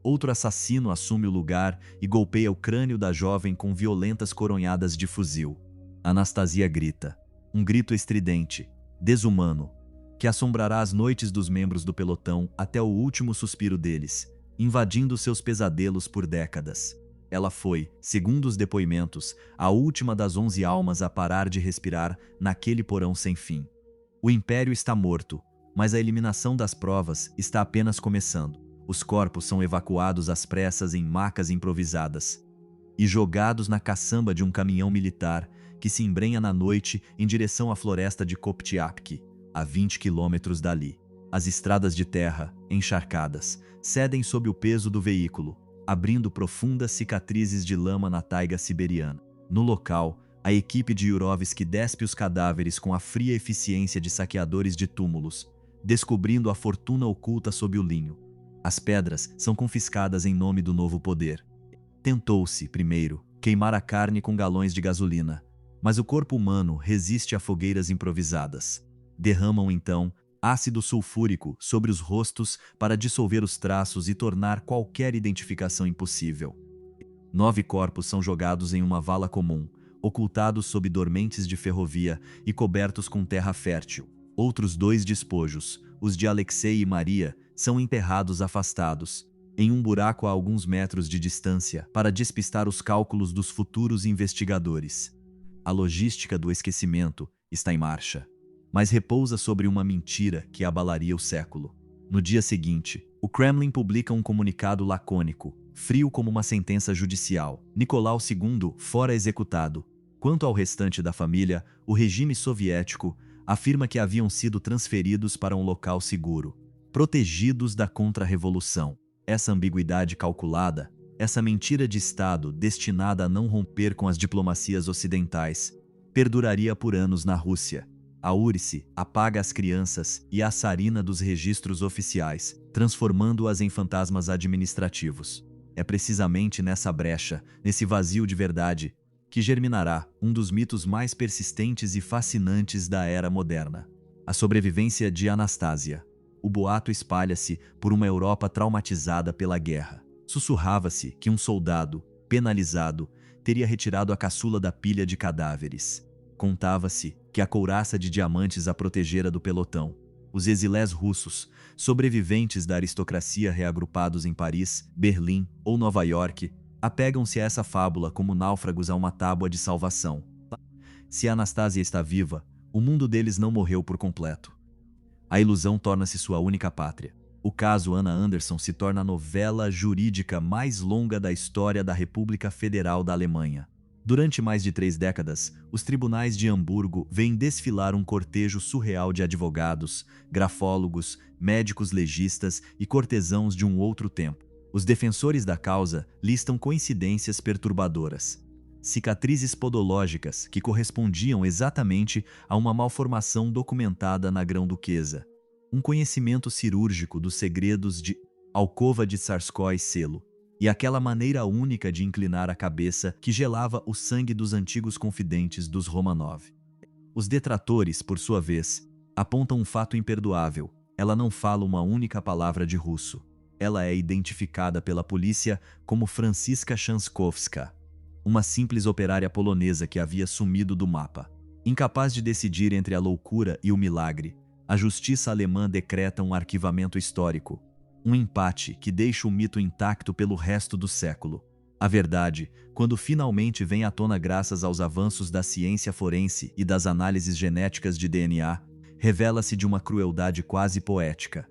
Outro assassino assume o lugar e golpeia o crânio da jovem com violentas coronhadas de fuzil. Anastasia grita, um grito estridente, desumano, que assombrará as noites dos membros do pelotão até o último suspiro deles, invadindo seus pesadelos por décadas. Ela foi, segundo os depoimentos, a última das 11 almas a parar de respirar naquele porão sem fim. O Império está morto, mas a eliminação das provas está apenas começando. Os corpos são evacuados às pressas em macas improvisadas e jogados na caçamba de um caminhão militar que se embrenha na noite em direção à floresta de Koptiapki, a 20 quilômetros dali. As estradas de terra, encharcadas, cedem sob o peso do veículo, abrindo profundas cicatrizes de lama na taiga siberiana. No local, a equipe de Yurovsky despe os cadáveres com a fria eficiência de saqueadores de túmulos, descobrindo a fortuna oculta sob o linho. As pedras são confiscadas em nome do novo poder. Tentou-se, primeiro, queimar a carne com galões de gasolina, mas o corpo humano resiste a fogueiras improvisadas. Derramam, então, ácido sulfúrico sobre os rostos para dissolver os traços e tornar qualquer identificação impossível. 9 corpos são jogados em uma vala comum, ocultados sob dormentes de ferrovia e cobertos com terra fértil. Outros 2 despojos, os de Alexei e Maria, são enterrados afastados, em um buraco a alguns metros de distância, para despistar os cálculos dos futuros investigadores. A logística do esquecimento está em marcha, mas repousa sobre uma mentira que abalaria o século. No dia seguinte, o Kremlin publica um comunicado lacônico, frio como uma sentença judicial. Nicolau II fora executado. Quanto ao restante da família, o regime soviético afirma que haviam sido transferidos para um local seguro, protegidos da contra-revolução. Essa ambiguidade calculada, essa mentira de Estado destinada a não romper com as diplomacias ocidentais, perduraria por anos na Rússia. A URSS apaga as crianças e a Tsarina dos registros oficiais, transformando-as em fantasmas administrativos. É precisamente nessa brecha, nesse vazio de verdade, que germinará um dos mitos mais persistentes e fascinantes da era moderna: a sobrevivência de Anastasia. O boato espalha-se por uma Europa traumatizada pela guerra. Sussurrava-se que um soldado, penalizado, teria retirado a caçula da pilha de cadáveres. Contava-se que a couraça de diamantes a protegera do pelotão. Os exilés russos, sobreviventes da aristocracia reagrupados em Paris, Berlim ou Nova York, apegam-se a essa fábula como náufragos a uma tábua de salvação. Se Anastasia está viva, o mundo deles não morreu por completo. A ilusão torna-se sua única pátria. O caso Anna Anderson se torna a novela jurídica mais longa da história da República Federal da Alemanha. Durante mais de 3 décadas, os tribunais de Hamburgo veem desfilar um cortejo surreal de advogados, grafólogos, médicos legistas e cortesãos de um outro tempo. Os defensores da causa listam coincidências perturbadoras. cicatrizes podológicas que correspondiam exatamente a uma malformação documentada na Grã-Duquesa, um conhecimento cirúrgico dos segredos de alcova de Tsarskoye Selo, e aquela maneira única de inclinar a cabeça que gelava o sangue dos antigos confidentes dos Romanov. Os detratores, por sua vez, apontam um fato imperdoável: ela não fala uma única palavra de russo. Ela é identificada pela polícia como Franziska Chanskowska, uma simples operária polonesa que havia sumido do mapa. Incapaz de decidir entre a loucura e o milagre, a justiça alemã decreta um arquivamento histórico, um empate que deixa o mito intacto pelo resto do século. A verdade, quando finalmente vem à tona graças aos avanços da ciência forense e das análises genéticas de DNA, revela-se de uma crueldade quase poética.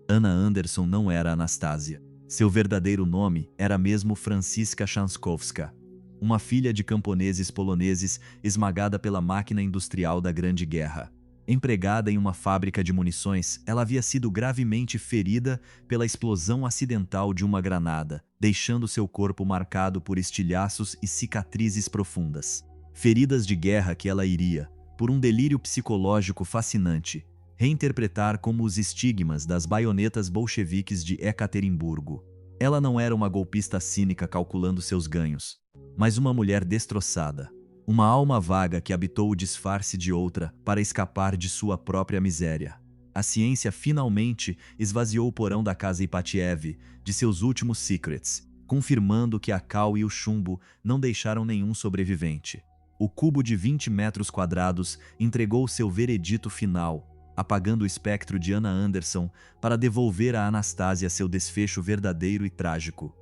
Anna Anderson não era Anastasia. Seu verdadeiro nome era mesmo Franziska Chanskowska, uma filha de camponeses poloneses esmagada pela máquina industrial da Grande Guerra. Empregada em uma fábrica de munições, ela havia sido gravemente ferida pela explosão acidental de uma granada, deixando seu corpo marcado por estilhaços e cicatrizes profundas. Feridas de guerra que ela iria, por um delírio psicológico fascinante, reinterpretar como os estigmas das baionetas bolcheviques de Ekaterimburgo. Ela não era uma golpista cínica calculando seus ganhos, mas uma mulher destroçada, uma alma vaga que habitou o disfarce de outra para escapar de sua própria miséria. A ciência finalmente esvaziou o porão da casa Ipatiev de seus últimos secrets, confirmando que a cal e o chumbo não deixaram nenhum sobrevivente. O cubo de 20 metros quadrados entregou seu veredito final, apagando o espectro de Anna Anderson para devolver a Anastasia seu desfecho verdadeiro e trágico.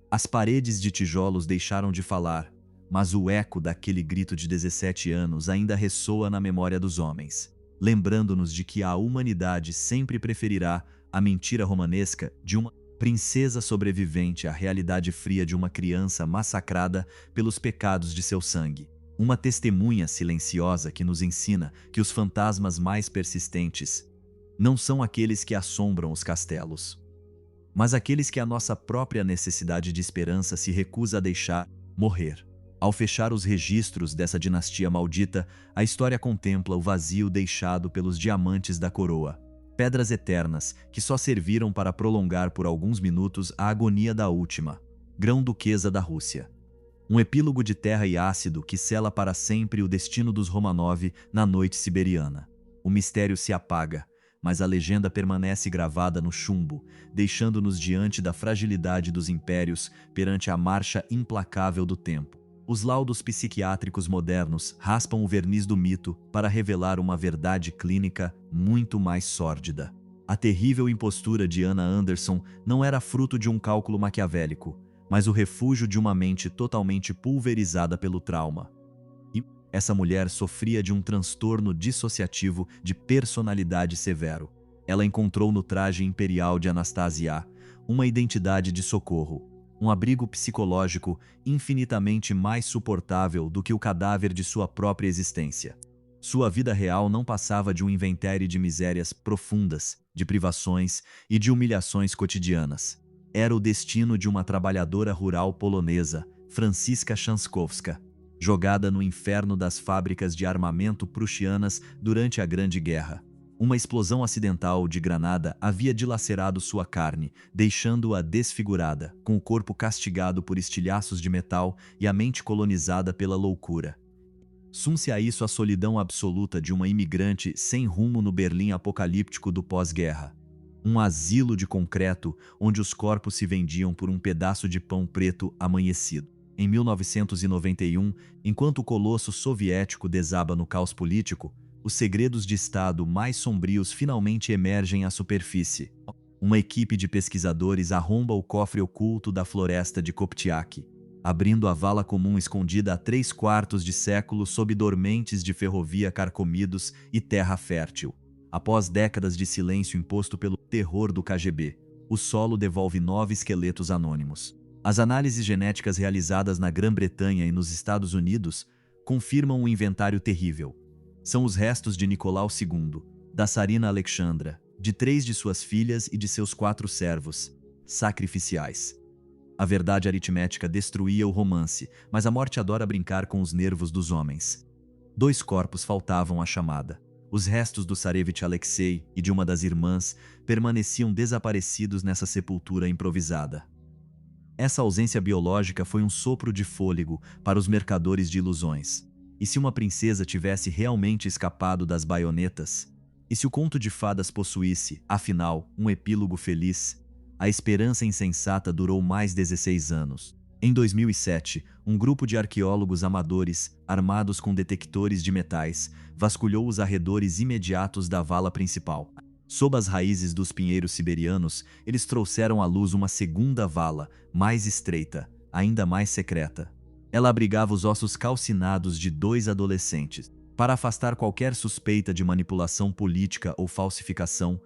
As paredes de tijolos deixaram de falar, mas o eco daquele grito de 17 anos ainda ressoa na memória dos homens, lembrando-nos de que a humanidade sempre preferirá a mentira romanesca de uma princesa sobrevivente à realidade fria de uma criança massacrada pelos pecados de seu sangue. Uma testemunha silenciosa que nos ensina que os fantasmas mais persistentes não são aqueles que assombram os castelos, mas aqueles que a nossa própria necessidade de esperança se recusa a deixar morrer. Ao fechar os registros dessa dinastia maldita, a história contempla o vazio deixado pelos diamantes da coroa, pedras eternas que só serviram para prolongar por alguns minutos a agonia da última Grã-Duquesa da Rússia. Um epílogo de terra e ácido que sela para sempre o destino dos Romanov na noite siberiana. O mistério se apaga, mas a legenda permanece gravada no chumbo, deixando-nos diante da fragilidade dos impérios perante a marcha implacável do tempo. Os laudos psiquiátricos modernos raspam o verniz do mito para revelar uma verdade clínica muito mais sórdida. A terrível impostura de Anna Anderson não era fruto de um cálculo maquiavélico, mas o refúgio de uma mente totalmente pulverizada pelo trauma. E essa mulher sofria de um transtorno dissociativo de personalidade severo. Ela encontrou no traje imperial de Anastasia uma identidade de socorro, um abrigo psicológico infinitamente mais suportável do que o cadáver de sua própria existência. Sua vida real não passava de um inventário de misérias profundas, de privações e de humilhações cotidianas. Era o destino de uma trabalhadora rural polonesa, Franziska Chanskowska, jogada no inferno das fábricas de armamento prussianas durante a Grande Guerra. Uma explosão acidental de granada havia dilacerado sua carne, deixando-a desfigurada, com o corpo castigado por estilhaços de metal e a mente colonizada pela loucura. Sum-se a isso a solidão absoluta de uma imigrante sem rumo no Berlim apocalíptico do pós-guerra. Um asilo de concreto onde os corpos se vendiam por um pedaço de pão preto amanhecido. Em 1991, enquanto o colosso soviético desaba no caos político, os segredos de Estado mais sombrios finalmente emergem à superfície. Uma equipe de pesquisadores arromba o cofre oculto da floresta de Koptiak, abrindo a vala comum escondida há 3/4 de século sob dormentes de ferrovia carcomidos e terra fértil. Após décadas de silêncio imposto pelo terror do KGB, o solo devolve 9 esqueletos anônimos. As análises genéticas realizadas na Grã-Bretanha e nos Estados Unidos confirmam um inventário terrível. São os restos de Nicolau II, da Tsarina Alexandra, de 3 de suas filhas e de seus 4 servos sacrificiais. A verdade aritmética destruía o romance, mas a morte adora brincar com os nervos dos homens. 2 corpos faltavam à chamada. Os restos do Tsarevich Alexei e de uma das irmãs permaneciam desaparecidos nessa sepultura improvisada. Essa ausência biológica foi um sopro de fôlego para os mercadores de ilusões. E se uma princesa tivesse realmente escapado das baionetas? E se o conto de fadas possuísse, afinal, um epílogo feliz? A esperança insensata durou mais 16 anos. Em 2007, um grupo de arqueólogos amadores, armados com detectores de metais, vasculhou os arredores imediatos da vala principal. Sob as raízes dos pinheiros siberianos, eles trouxeram à luz uma segunda vala, mais estreita, ainda mais secreta. Ela abrigava os ossos calcinados de 2 adolescentes. Para afastar qualquer suspeita de manipulação política ou falsificação,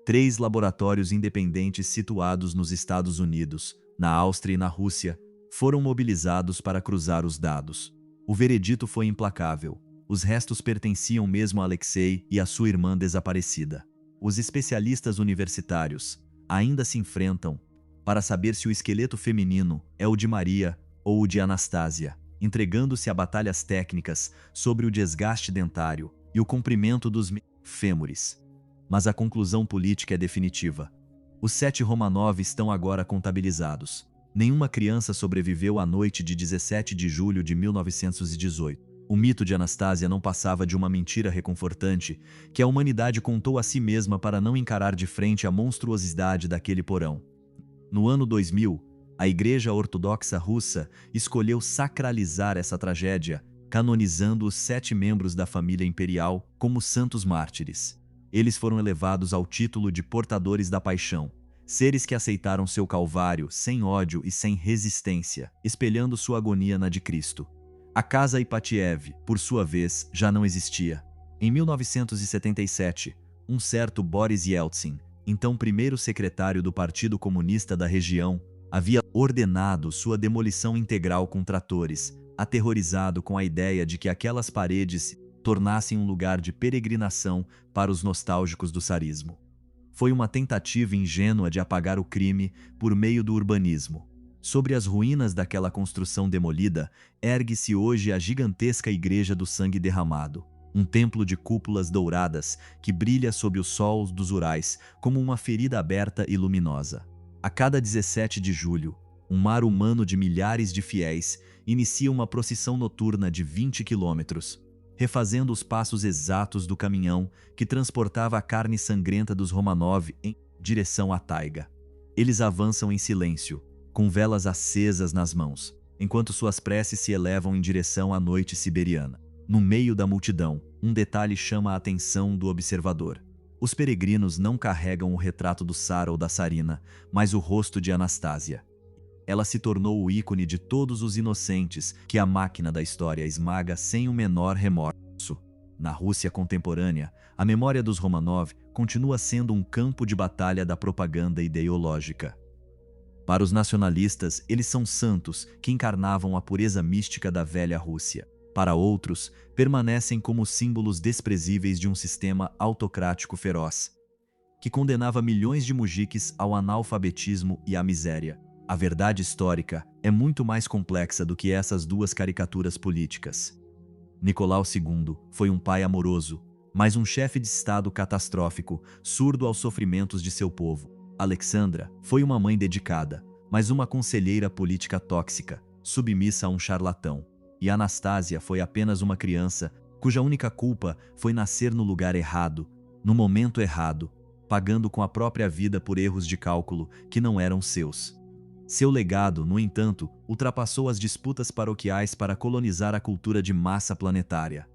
3 laboratórios independentes situados nos Estados Unidos, na Áustria e na Rússia, foram mobilizados para cruzar os dados. O veredito foi implacável. Os restos pertenciam mesmo a Alexei e a sua irmã desaparecida. Os especialistas universitários ainda se enfrentam para saber se o esqueleto feminino é o de Maria ou o de Anastasia, entregando-se a batalhas técnicas sobre o desgaste dentário e o comprimento dos fêmures. Mas a conclusão política é definitiva. Os 7 Romanov estão agora contabilizados. Nenhuma criança sobreviveu à noite de 17 de julho de 1918. O mito de Anastasia não passava de uma mentira reconfortante que a humanidade contou a si mesma para não encarar de frente a monstruosidade daquele porão. No ano 2000, a Igreja Ortodoxa Russa escolheu sacralizar essa tragédia, canonizando os 7 membros da família imperial como santos mártires. Eles foram elevados ao título de portadores da paixão, seres que aceitaram seu calvário sem ódio e sem resistência, espelhando sua agonia na de Cristo. A Casa Ipatiev, por sua vez, já não existia. Em 1977, um certo Boris Yeltsin, então primeiro secretário do Partido Comunista da região, havia ordenado sua demolição integral com tratores, aterrorizado com a ideia de que aquelas paredes se tornassem um lugar de peregrinação para os nostálgicos do tsarismo. Foi uma tentativa ingênua de apagar o crime por meio do urbanismo. Sobre as ruínas daquela construção demolida, ergue-se hoje a gigantesca Igreja do Sangue Derramado, um templo de cúpulas douradas que brilha sob o sol dos Urais como uma ferida aberta e luminosa. A cada 17 de julho, um mar humano de milhares de fiéis inicia uma procissão noturna de 20 quilômetros, refazendo os passos exatos do caminhão que transportava a carne sangrenta dos Romanov em direção à taiga. Eles avançam em silêncio, com velas acesas nas mãos, enquanto suas preces se elevam em direção à noite siberiana. No meio da multidão, um detalhe chama a atenção do observador. Os peregrinos não carregam o retrato do Tsar ou da Tsarina, mas o rosto de Anastasia. Ela se tornou o ícone de todos os inocentes que a máquina da história esmaga sem o menor remorso. Na Rússia contemporânea, a memória dos Romanov continua sendo um campo de batalha da propaganda ideológica. Para os nacionalistas, eles são santos que encarnavam a pureza mística da velha Rússia. Para outros, permanecem como símbolos desprezíveis de um sistema autocrático feroz, que condenava milhões de mujiques ao analfabetismo e à miséria. A verdade histórica é muito mais complexa do que essas 2 caricaturas políticas. Nicolau II foi um pai amoroso, mas um chefe de Estado catastrófico, surdo aos sofrimentos de seu povo. Alexandra foi uma mãe dedicada, mas uma conselheira política tóxica, submissa a um charlatão. E Anastasia foi apenas uma criança cuja única culpa foi nascer no lugar errado, no momento errado, pagando com a própria vida por erros de cálculo que não eram seus. Seu legado, no entanto, ultrapassou as disputas paroquiais para colonizar a cultura de massa planetária.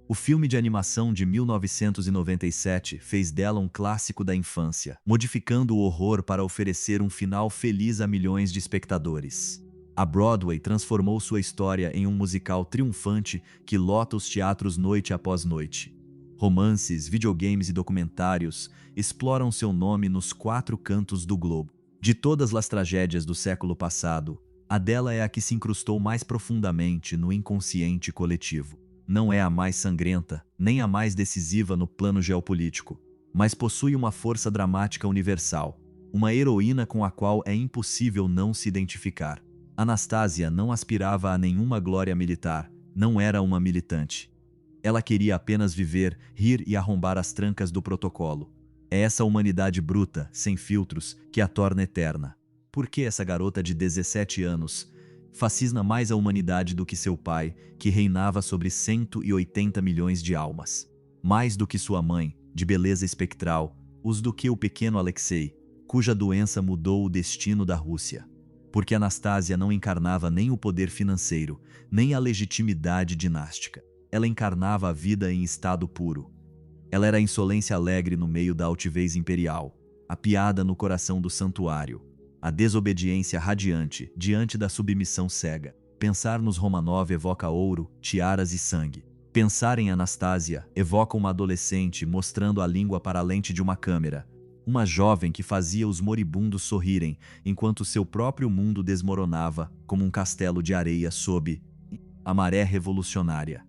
O filme de animação de 1997 fez dela um clássico da infância, modificando o horror para oferecer um final feliz a milhões de espectadores. A Broadway transformou sua história em um musical triunfante que lota os teatros noite após noite. Romances, videogames e documentários exploram seu nome nos 4 cantos do globo. De todas as tragédias do século passado, a dela é a que se incrustou mais profundamente no inconsciente coletivo. Não é a mais sangrenta, nem a mais decisiva no plano geopolítico, mas possui uma força dramática universal, uma heroína com a qual é impossível não se identificar. Anastasia não aspirava a nenhuma glória militar, não era uma militante. Ela queria apenas viver, rir e arrombar as trancas do protocolo. É essa humanidade bruta, sem filtros, que a torna eterna. Por que essa garota de 17 anos fascina mais a humanidade do que seu pai, que reinava sobre 180 milhões de almas? Mais do que sua mãe, de beleza espectral, do que o pequeno Alexei, cuja doença mudou o destino da Rússia. Porque Anastasia não encarnava nem o poder financeiro, nem a legitimidade dinástica. Ela encarnava a vida em estado puro. Ela era a insolência alegre no meio da altivez imperial, a piada no coração do santuário, a desobediência radiante diante da submissão cega. Pensar nos Romanov evoca ouro, tiaras e sangue. Pensar em Anastasia evoca uma adolescente mostrando a língua para a lente de uma câmera, uma jovem que fazia os moribundos sorrirem enquanto seu próprio mundo desmoronava como um castelo de areia sob a maré revolucionária.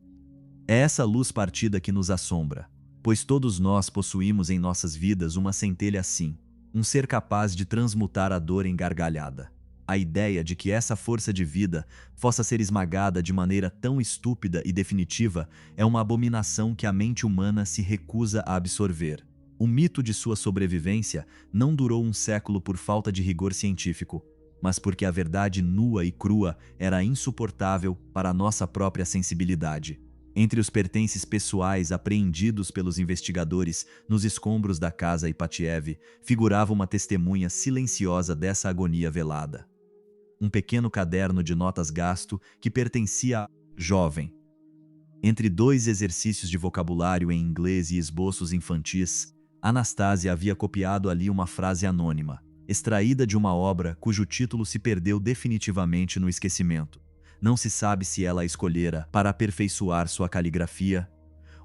É essa luz partida que nos assombra, pois todos nós possuímos em nossas vidas uma centelha assim, um ser capaz de transmutar a dor em gargalhada. A ideia de que essa força de vida possa ser esmagada de maneira tão estúpida e definitiva é uma abominação que a mente humana se recusa a absorver. O mito de sua sobrevivência não durou um século por falta de rigor científico, mas porque a verdade nua e crua era insuportável para a nossa própria sensibilidade. Entre os pertences pessoais apreendidos pelos investigadores nos escombros da casa Ipatiev, figurava uma testemunha silenciosa dessa agonia velada. Um pequeno caderno de notas gasto que pertencia à jovem. Entre 2 exercícios de vocabulário em inglês e esboços infantis, Anastasia havia copiado ali uma frase anônima, extraída de uma obra cujo título se perdeu definitivamente no esquecimento. Não se sabe se ela a escolhera para aperfeiçoar sua caligrafia,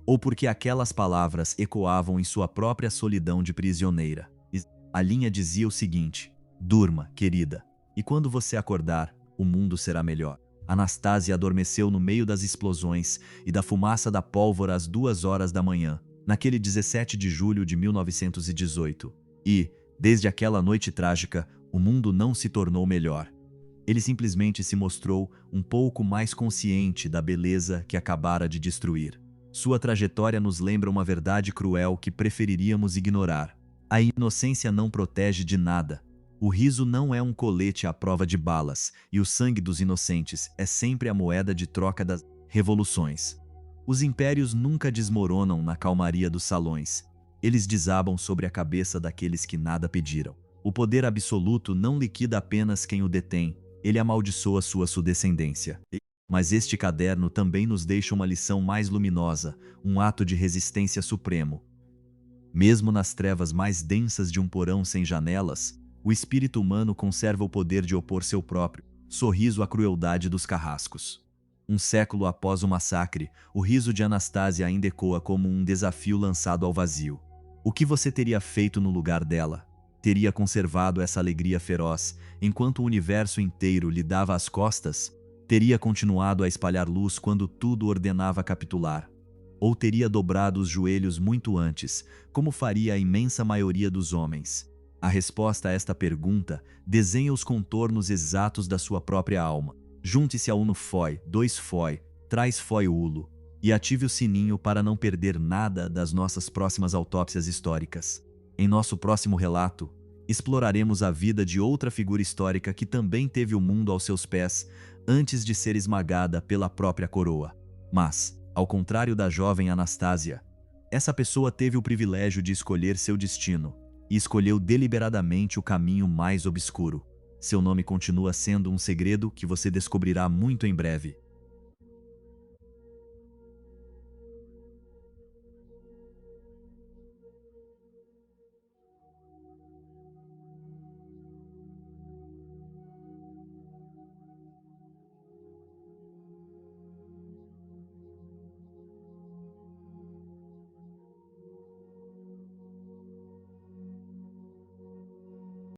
ou porque aquelas palavras ecoavam em sua própria solidão de prisioneira. A linha dizia o seguinte: durma, querida, e quando você acordar, o mundo será melhor. Anastasia adormeceu no meio das explosões e da fumaça da pólvora às 2 horas da manhã, naquele 17 de julho de 1918. E, desde aquela noite trágica, o mundo não se tornou melhor. Ele simplesmente se mostrou um pouco mais consciente da beleza que acabara de destruir. Sua trajetória nos lembra uma verdade cruel que preferiríamos ignorar. A inocência não protege de nada. O riso não é um colete à prova de balas, e o sangue dos inocentes é sempre a moeda de troca das revoluções. Os impérios nunca desmoronam na calmaria dos salões. Eles desabam sobre a cabeça daqueles que nada pediram. O poder absoluto não liquida apenas quem o detém, ele amaldiçoa sua descendência. Mas este caderno também nos deixa uma lição mais luminosa, um ato de resistência supremo. Mesmo nas trevas mais densas de um porão sem janelas, o espírito humano conserva o poder de opor seu próprio sorriso à crueldade dos carrascos. Um século após o massacre, o riso de Anastasia ainda ecoa como um desafio lançado ao vazio. O que você teria feito no lugar dela? Teria conservado essa alegria feroz, enquanto o universo inteiro lhe dava as costas? Teria continuado a espalhar luz quando tudo ordenava capitular? Ou teria dobrado os joelhos muito antes, como faria a imensa maioria dos homens? A resposta a esta pergunta desenha os contornos exatos da sua própria alma. Junte-se a 1 foi, 2 foi, 3 foi ulo, e ative o sininho para não perder nada das nossas próximas autópsias históricas. Em nosso próximo relato, exploraremos a vida de outra figura histórica que também teve o mundo aos seus pés antes de ser esmagada pela própria coroa. Mas, ao contrário da jovem Anastasia, essa pessoa teve o privilégio de escolher seu destino e escolheu deliberadamente o caminho mais obscuro. Seu nome continua sendo um segredo que você descobrirá muito em breve.